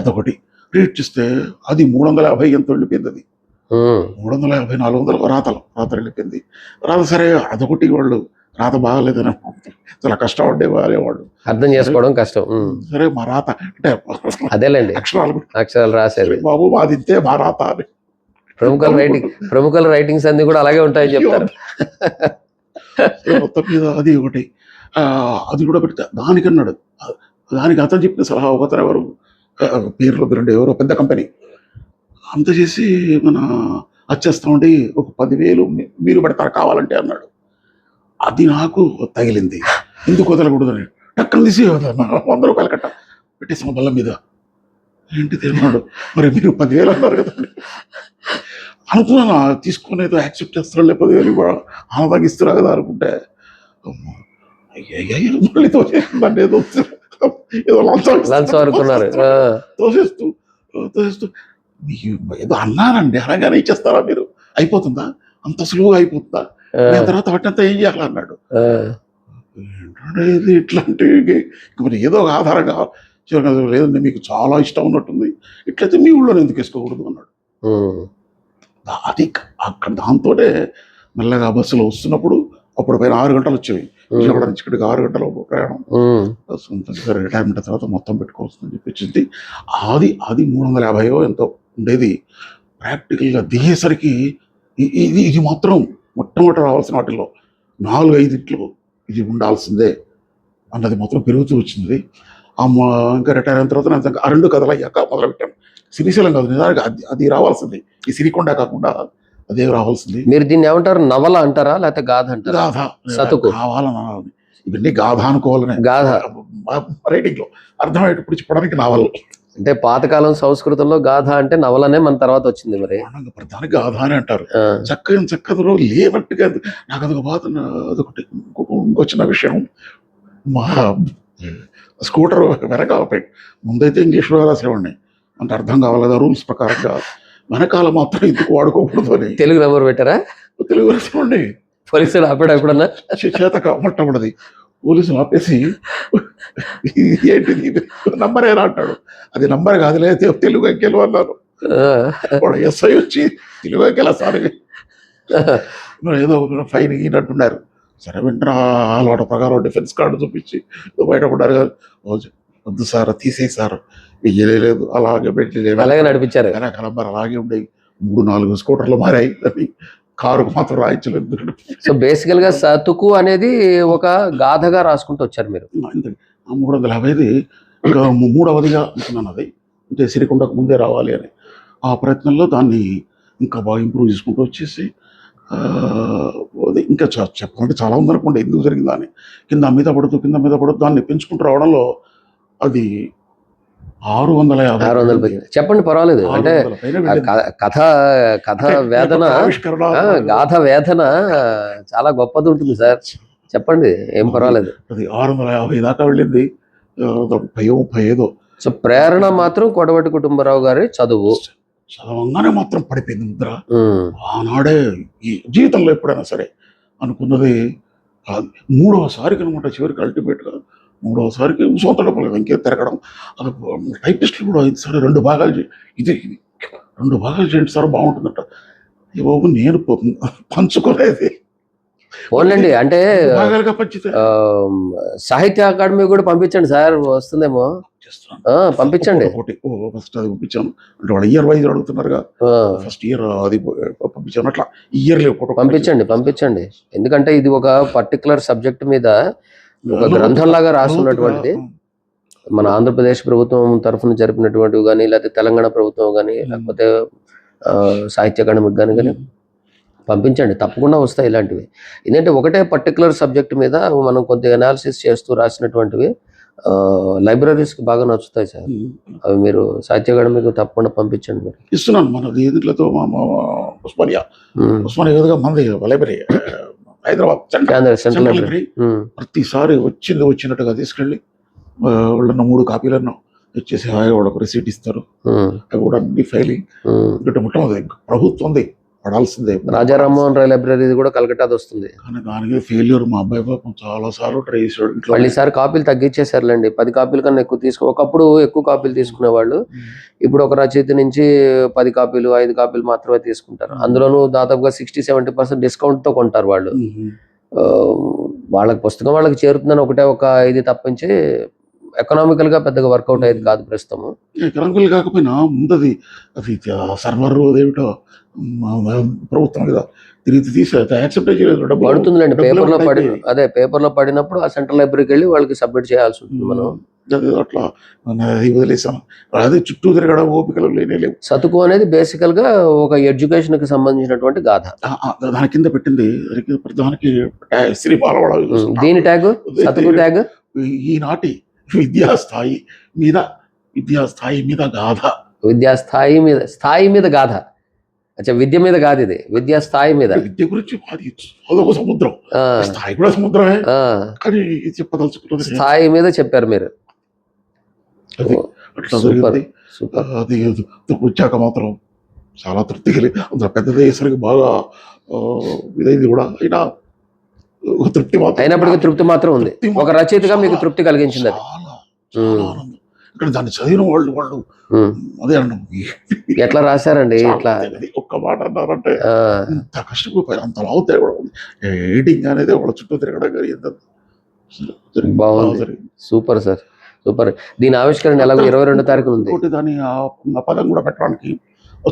S2: రీడ్ చేస్తే అది 350 ఎంత వెళ్ళిపోయింది. అది
S1: ఉమ్,
S2: 350, 400 రాత వెళ్ళిపోయింది. రాత సరే, అదొకటి వాళ్ళు రాత బాగాలేదని చాలా కష్టపడే వాళ్ళు.
S1: అర్థం చేసుకోవడం కష్టం. ఉమ్,
S2: సరే మా రాత అంటే
S1: అదేలేండి,
S2: అక్షరాలు
S1: అక్షరాలు రాసేది.
S2: బాబు మాదింతే మా రాత అని
S1: ప్రముఖుల రైటింగ్స్ అన్ని కూడా అలాగే ఉంటాయని చెప్తారు.
S2: మొత్తం మీద అది ఒకటి. అది కూడా పెడితే దానికన్నాడు. దానికి అతను చెప్పిన సలహా ఒకతను ఎవరు, పేర్లు వద్దురండి, ఎవరో పెద్ద కంపెనీ అంత చేసి మన వచ్చేస్తామండి, ఒక 10,000 మీరు పెడతారు కావాలంటే అన్నాడు. అది నాకు తగిలింది. ఎందుకు వదలకూడదని టక్కన తీసి 100 రూపాయలు కట్ట పెట్టేసాం బల్ల మీద. ఏంటి తిన్నాడు, మరి మీరు 10,000 అన్నారు కదండి అనుకున్నాను. తీసుకునేదో యాక్సెప్ట్ చేస్తాడు, 10,000 ఆనందంగా ఇస్తున్నా కదా అనుకుంటే మళ్ళీ తోసేస్తుందండి, ఏదో
S1: లంచం అనుకున్నారు. ఆ,
S2: తోసేస్తూ ఏదో అన్నారండి, అనగానే ఇచ్చేస్తారా మీరు, అయిపోతుందా, అంత సులువుగా అయిపోతుందా,
S1: ఆ,
S2: నేను తర్వాత వాటినంతా ఏం చేయాలన్నాడు.
S1: ఆ,
S2: ఏంటంటే ఇది ఇట్లాంటివి మరి ఏదో ఒక ఆధారంగా లేదండి, మీకు చాలా ఇష్టం ఉన్నట్టుంది, ఇట్లయితే మీ ఊళ్ళో ఎందుకు వేసుకోకూడదు అన్నాడు.
S1: ఉమ్,
S2: అది అక్కడ దాంతోనే మెల్లగా బస్సులో వస్తున్నప్పుడు అప్పుడు పైన 6 గంటలు వచ్చేవి. విజయవాడ నుంచి ఇక్కడికి 6 గంటల ప్రయాణం.
S1: ఉమ్,
S2: సరే రిటైర్మెంట్ తర్వాత మొత్తం పెట్టుకోవాల్సిందని చెప్పించింది. అది 350 ఎంతో ఉండేది. ప్రాక్టికల్గా దిగేసరికి ఇది మాత్రం మొట్టమొదటి రావాల్సిన వాటిల్లో 4-5 ఇది ఉండాల్సిందే అన్నది మాత్రం పెరుగుతూ వచ్చింది. ఇంకా రిటైర్ అయిన తర్వాత నేను ఆ 2 కథలు అయ్యాక మొదలుపెట్టాను. సిరిశైలం కాదు, నిజానికి అది రావాల్సింది. ఈ సిరికొండ కాకుండా అదే రావాల్సింది.
S1: మీరు దీన్ని ఏమంటారు, నవల అంటారా లేకపోతే గాథ అంటారా?
S2: గాథ
S1: సతుకు.
S2: కావాలని ఇవన్నీ గాథ అనుకోవాలనే
S1: గాథ
S2: రైటింగ్ లో అర్థమయ్యేటప్పుడు చెప్పడానికి నావల్.
S1: అంటే పాతకాలం సంస్కృతంలో గాథ అంటే నవలనే మన తర్వాత వచ్చింది. మరి
S2: ప్రధానికి గాథ అని అంటారు.
S1: ఆ,
S2: చక్కదలో లేనట్టుగా నాకు అదొక బాధ. అదొకటి ఇంకొచ్చిన విషయం, మా స్కూటర్ వెనకాల ముందైతే ఇంగ్లీష్లో రాసేవాడిని, అంటే అర్థం కావాలి కదా రూల్స్ ప్రకారంగా. వెనకాల మాత్రం ఎందుకు వాడుకోకూడదు అని
S1: తెలుగు నెంబర్ పెట్టారా?
S2: తెలుగు రాసేవాడిని.
S1: పోలీసులు ఆపాడు ఎప్పుడన్నా?
S2: చేత మొట్టమొదటిది పోలీసులు ఆపేసి ఏంటిది నంబరేనా అంటాడు. అది నంబర్ కాదులే, తెలుగు అంకెలు అన్నారు. వాడు ఎస్ఐ వచ్చి తెలుగు అంకెలా సార్ ఏదో ఫైన్ ఈనట్టున్నారు. సరే వెంటనే అలవాటు ప్రకారం డిఫెన్స్ కార్డు చూపించి బయటపడ్డారు కదా. వద్దు సార్ తీసేయి సార్, వేయలేదు అలాగే పెట్టి
S1: అలాగే నడిపించారు.
S2: కలంబర్ అలాగే ఉండేవి. 3-4 స్కూటర్లు మారాయి అని కారుకు మాత్రం రాయించలేదు.
S1: సో బేసికల్ గా సతుకు అనేది ఒక గాథగా రాసుకుంటూ వచ్చారు మీరు.
S2: ఇంతకీ ఆ 350 ఇంకా మూడవదిగా అనుకున్నాను. అది అంటే సిరికొండకు ముందే రావాలి అని ఆ ప్రయత్నంలో దాన్ని ఇంకా బాగా ఇంప్రూవ్ చేసుకుంటూ వచ్చేసి అది ఇంకా చెప్పాలంటే చాలా ఉందనుకోండి ఎందుకు జరిగిందా అని. కింద మీద పడుతూ దాన్ని పెంచుకుంటూ రావడంలో అది 650
S1: చెప్పండి, పర్వాలేదు. అంటే కథ కథ వేదన, గాథ వేదన చాలా గొప్పది ఉంటుంది సార్. చెప్పండి, ఏం పర్వాలేదు.
S2: అది 650 దాకా వెళ్ళింది. 35
S1: సో ప్రేరణ మాత్రం కొడవటి కుటుంబరావు గారి చదువు.
S2: చదవంగానే మాత్రం పడిపోయింది ముద్ర. ఆనాడే ఈ జీవితంలో ఎప్పుడైనా సరే అనుకున్నది. 3వసారికి అనమాట చివరికి అల్టిమేట్గా 3వసారికి సొంత డబ్బులు ఇంకే తిరగడం. టైపిస్టులు కూడా ఇది సరే 2 భాగాలు ఇది 2 భాగాలు చేయండి సార్ బాగుంటుందట. ఈ బాబు నేను పంచుకోలేదు.
S1: ఓన్లండి అంటే
S2: భాగాలుగా పంచితే
S1: సాహిత్య అకాడమీ కూడా పంపించండి సార్, వస్తుందేమో. పంపించండి.
S2: ఫస్ట్ అది పంపించాను అంటే వాళ్ళు ఇయర్ వైజ్ అడుగుతున్నారుగా. ఫస్ట్ ఇయర్ అది పంపించాను. అట్లా ఇయర్లీ
S1: పంపించండి. ఎందుకంటే ఇది ఒక పర్టికులర్ సబ్జెక్ట్ మీద ఒక గ్రంథం లాగా రాస్తున్నటువంటిది. మన ఆంధ్రప్రదేశ్ ప్రభుత్వం తరఫున జరిపినటువంటివి కానీ, లేకపోతే తెలంగాణ ప్రభుత్వం కానీ, లేకపోతే సాహిత్య అకాడమీకి కానీ పంపించండి, తప్పకుండా వస్తాయి ఇలాంటివి. ఎందుకంటే ఒకటే పర్టికులర్ సబ్జెక్ట్ మీద మనం కొంత అనాలిసిస్ చేస్తూ రాసినటువంటివి లైబ్రరీస్కి బాగా నచ్చుతాయి సార్. అవి మీరు సాహిత్య అకాడమీకి తప్పకుండా పంపించండి. మీరు
S2: ఇస్తున్నాను మన దీంట్లో ఉస్మానియా మంది లైబ్రరీ హైదరాబాద్ సెంట్రల్ లైబ్రరీ ప్రతిసారి వచ్చినట్టుగా తీసుకెళ్ళి వాళ్ళన్న 3 కాపీలను ఇచ్చేసి వాళ్ళకు రిసీట్ ఇస్తారు. అవి కూడా అన్ని ఫైలింగ్ మొట్టమొదటి ప్రభుత్వంది పడాల్సిందే.
S1: రాజా రామ్మోహన్ రాయ్ లైబ్రరీ కూడా కలకట్టాది వస్తుంది.
S2: కానీ దానికి ఫెయిల్యూర్. మా అబ్బాయి పాపం చాలా సార్లు ట్రై చేశాడు.
S1: మళ్ళీసారి కాపీలు తగ్గించేసారులేండి. 10 కాపీల కన్నా ఎక్కువ ఒకప్పుడు ఎక్కువ కాపీలు తీసుకునేవాళ్ళు. ఇప్పుడు ఒక రచయిత నుంచి 10 కాపీలు 5 కాపీలు మాత్రమే తీసుకుంటారు. అందులోనూ దాదాపుగా 60-70% డిస్కౌంట్తో కొంటారు వాళ్ళు. వాళ్ళకి పుస్తకం వాళ్ళకి చేరుతుందని ఒకటే ఒక ఇది తప్పించి ఎకనామికల్ గా పెద్దగా వర్కౌట్ అయ్యేది కాదు ప్రస్తుతం.
S2: ఎకనామికల్ కాకపోయినా ముందది అది సర్వర్ ఏమిటో ప్రభుత్వం మీద తిరిగి తీసి యాక్సెప్ట్ చేయలేదు.
S1: పడుతుందిలేండి పేపర్లో పడినప్పుడు ఆ సెంట్రల్ లైబ్రరీకి వెళ్ళి వాళ్ళకి సబ్మిట్ చేయాల్సి ఉంటుంది. మనం
S2: అట్లా వదిలేసాను. అదే చుట్టూ తిరగడం ఓపికలు లేవు.
S1: సతుకు అనేది బేసికల్ గా ఒక ఎడ్యుకేషన్ కి సంబంధించినటువంటి గాథ.
S2: దాని కింద పెట్టింది దానికి శ్రీ బాలవాడ.
S1: దీని ట్యాగ్ సతుకు ట్యాగ్
S2: ఈనాటి విద్యాస్థాయి మీద గాథ. స్థాయి మీద గాథ. అచ్చా, విద్య మీద కాదు, ఇది విద్యా స్థాయి మీద. విద్య గురించి అదొక సముద్రం, స్థాయి కూడా సముద్రమే. కానీ చెప్పదలుచుకున్నది
S1: స్థాయి మీద చెప్పారు మీరు.
S2: అట్లా జరిగింది. అది వచ్చాక మాత్రం చాలా తృప్తి కలిగి అందులో పెద్దది అయ్యేసరికి బాగా ఇదైంది కూడా. అయినా తృప్తి మాత్రం
S1: అయినప్పటికీ తృప్తి మాత్రం ఉంది. ఒక రచయితగా మీకు తృప్తి కలిగించింది అది.
S2: ఇక్కడ దాన్ని చదివిన వాళ్ళు అదే అన్నాం,
S1: ఎట్లా రాశారండి ఇట్లా
S2: ఒక్క మాట అన్నారంటే ఇంత కష్టపోయి అంత లావుతాయి కూడా ఎడిటింగ్ అనేది వాళ్ళ చుట్టూ తిరగడం జరిగింది.
S1: బాగుంది, సూపర్ సార్, సూపర్. దీని ఆవిష్కరణ ఎలాగో 22వ తారీఖు ఉంది.
S2: దాని ఆ పదం కూడా పెట్టడానికి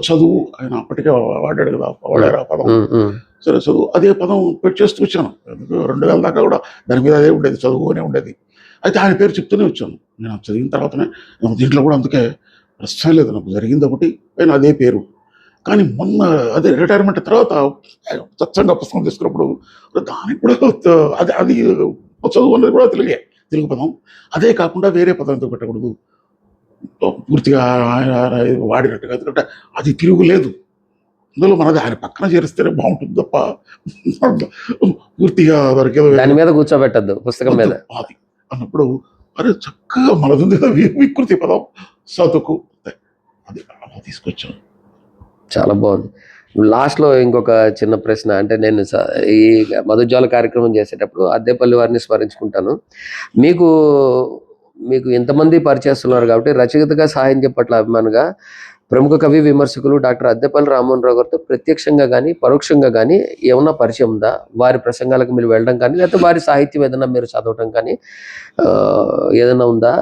S2: చదువు ఆయన అప్పటికే వాడాడు కదా, వాడారు ఆ పదం. సరే చదువు అదే పదం చేస్తూ వచ్చాను. 2000 దాకా కూడా దాని మీద అదే ఉండేది, చదువు అనే ఉండేది. అయితే ఆయన పేరు చెప్తూనే వచ్చాను. నేను చదివిన తర్వాతనే దీంట్లో కూడా అందుకే ప్రశ్న లేదు, నాకు జరిగింది ఒకటి పైన అదే పేరు. కానీ మొన్న అదే రిటైర్మెంట్ తర్వాత స్వచ్ఛంగా పుస్తకం తీసుకున్నప్పుడు దానికి కూడా అది చదువు అనేది కూడా తెలుగు పదం. అదే కాకుండా వేరే పదంతో పెట్టకూడదు, పూర్తిగా వాడినట్టుగా. ఎందుకంటే అది తిరుగులేదు, అందులో మనది ఆయన పక్కన చేరిస్తేనే బాగుంటుంది తప్ప పూర్తిగా
S1: దాని మీద కూర్చోబెట్టద్దు పుస్తకం మీద.
S2: అది అన్నప్పుడు అరే చక్కగా మనది వికృతి పదం సతుకు అది అలా తీసుకొచ్చాను.
S1: చాలా బాగుంది. లాస్ట్లో ఇంకొక చిన్న ప్రశ్న, అంటే నేను ఈ మధుజ్వాల కార్యక్రమం చేసేటప్పుడు అద్దేపల్లి వారిని స్మరించుకుంటాను. మీకు ఎంతమంది పరిచయస్తున్నారు కాబట్టి రచయితగా సాహిత్యం పట్ల అభిమానంగా ప్రముఖ కవి విమర్శకులు డాక్టర్ అద్దెపల్లి రామ్మోహన్ రావు గారితో ప్రత్యక్షంగా కానీ పరోక్షంగా కానీ ఏమన్నా పరిచయం ఉందా? వారి ప్రసంగాలకు మీరు వెళ్ళడం కానీ లేకపోతే వారి సాహిత్యం ఏదైనా మీరు చదవటం కానీ ఏదైనా ఉందా?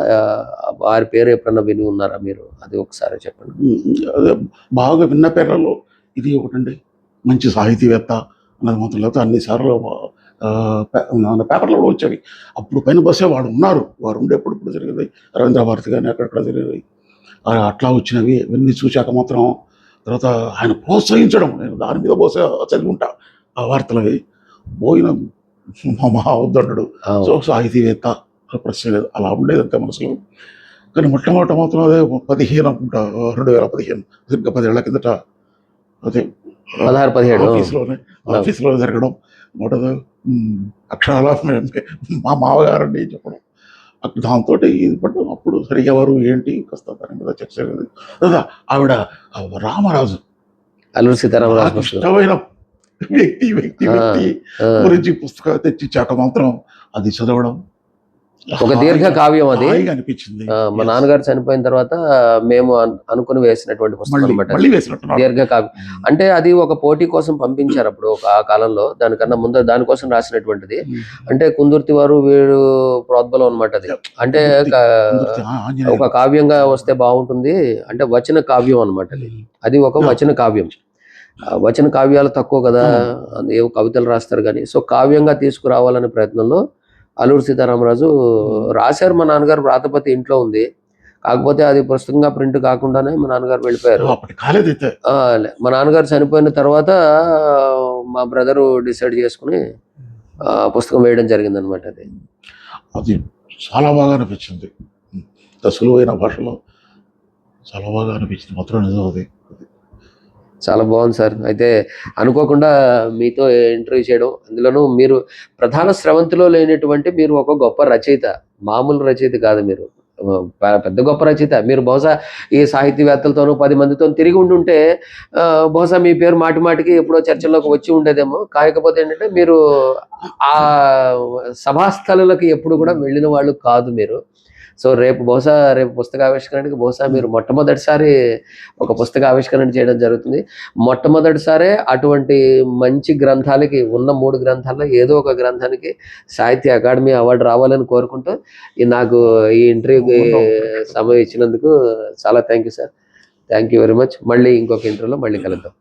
S1: వారి పేరు ఎప్పుడన్నా విని ఉన్నారా మీరు? అది ఒకసారి చెప్పండి.
S2: అదే బాగా విన్న పేర్లలో ఇది ఒకటండి. మంచి సాహితీవేత్త అన్నది మాత్రం, లేకపోతే అన్నిసార్లు మన పేపర్లో కూడా వచ్చేవి. అప్పుడు పైన బస్సే వాడు ఉన్నారు, వారు ఉండేప్పుడు ఇప్పుడు జరిగేది రవీంద్ర భారతి కానీ అక్కడక్కడ జరిగేది అట్లా వచ్చినవి ఇవన్నీ చూశాక మాత్రం తర్వాత ఆయన ప్రోత్సహించడం, నేను దాని మీద బహుశా చదివి ఉంటా ఆ వార్తలవి. పోయిన మా ఉద్దండు సో సాహితీవేత్త ప్రశ్న లేదు, అలా ఉండేది అంతే మనసులో. కానీ మొట్టమొదట మాత్రం అదే 15 అనుకుంటా, 2015 ఇంకా 10 ఏళ్ల కిందట అదే
S1: 16-17
S2: ఆఫీస్లో జరగడం. మొదట అక్షరాల మా మామగారండి చెప్పడం, దాంతో ఇది పడ్డం. అప్పుడు సరే ఎవరు ఏంటి కాస్త దాని మీద చర్చ జరిగింది. లేదా ఆవిడ రామరాజు
S1: అల్లూరి సీతారామరాజు
S2: నాకు ఇష్టమైన వ్యక్తి గురించి పుస్తకాలు తెచ్చిచ్చాక మాత్రం అది చదవడం
S1: ఒక దీర్ఘ కావ్యం అది.
S2: హాయిగా అనిపించింది.
S1: మా నాన్నగారు చనిపోయిన తర్వాత మేము అనుకుని వేసినటువంటి పుస్తకం అనమాట.
S2: మళ్ళీ వేసినట్టున్నాడు.
S1: దీర్ఘ కావ్యం అంటే అది ఒక పోటీ కోసం పంపించారు అప్పుడు ఆ కాలంలో. దానికన్నా ముందు దానికోసం రాసినటువంటిది. అంటే కుందుర్తి వారు వీడు ప్రోద్బలం అనమాట అది. అంటే ఒక కావ్యంగా వస్తే బాగుంటుంది అంటే వచన కావ్యం అనమాట అది. అది ఒక వచన కావ్యం. వచన కావ్యాలు తక్కువ కదా, ఏవో కవితలు రాస్తారు కానీ. సో కావ్యంగా తీసుకురావాలనే ప్రయత్నంలో అల్లూరి సీతారామరాజు రాశారు. మా నాన్నగారు వ్రాతపతి ఇంట్లో ఉంది, కాకపోతే అది పుస్తకంగా ప్రింట్ కాకుండానే మా నాన్నగారు వెళ్ళిపోయారు. మా నాన్నగారు చనిపోయిన తర్వాత మా బ్రదరు డిసైడ్ చేసుకుని పుస్తకం వేయడం జరిగింది అనమాట.
S2: అది చాలా బాగా అనిపించింది, సులువైన భాషలో చాలా బాగా అనిపించింది మాత్రం నిజం. అది
S1: చాలా బాగుంది సార్. అయితే అనుకోకుండా మీతో ఇంటర్వ్యూ చేయడం, అందులోనూ మీరు ప్రధాన స్రవంతిలో లేనటువంటి మీరు ఒక గొప్ప రచయిత, మామూలు రచయిత కాదు మీరు, పెద్ద గొప్ప రచయిత. మీరు బహుశా ఈ సాహితీవేత్తలతోనూ 10 మందితో తిరిగి ఉండుంటే బహుశా మీ పేరు మాటి మాటికి ఎప్పుడో చర్చల్లోకి వచ్చి ఉండేదేమో. కాకపోతే ఏంటంటే మీరు ఆ సభాస్థలులకు ఎప్పుడు కూడా వెళ్ళిన వాళ్ళు కాదు మీరు. సో రేపు పుస్తకావిష్కరణకి బహుశా మీరు మొట్టమొదటిసారి ఒక పుస్తక ఆవిష్కరణ చేయడం జరుగుతుంది. మొట్టమొదటిసారే అటువంటి మంచి గ్రంథాలకి, ఉన్న 3 గ్రంథాల్లో ఏదో ఒక గ్రంథానికి సాహిత్య అకాడమీ అవార్డు రావాలని కోరుకుంటూ నాకు ఈ ఇంటర్వ్యూకి సమయం ఇచ్చినందుకు చాలా thank you sir. Thank you very much. మళ్ళీ ఇంకొక ఇంటర్వ్యూలో మళ్ళీ కలుద్దాం.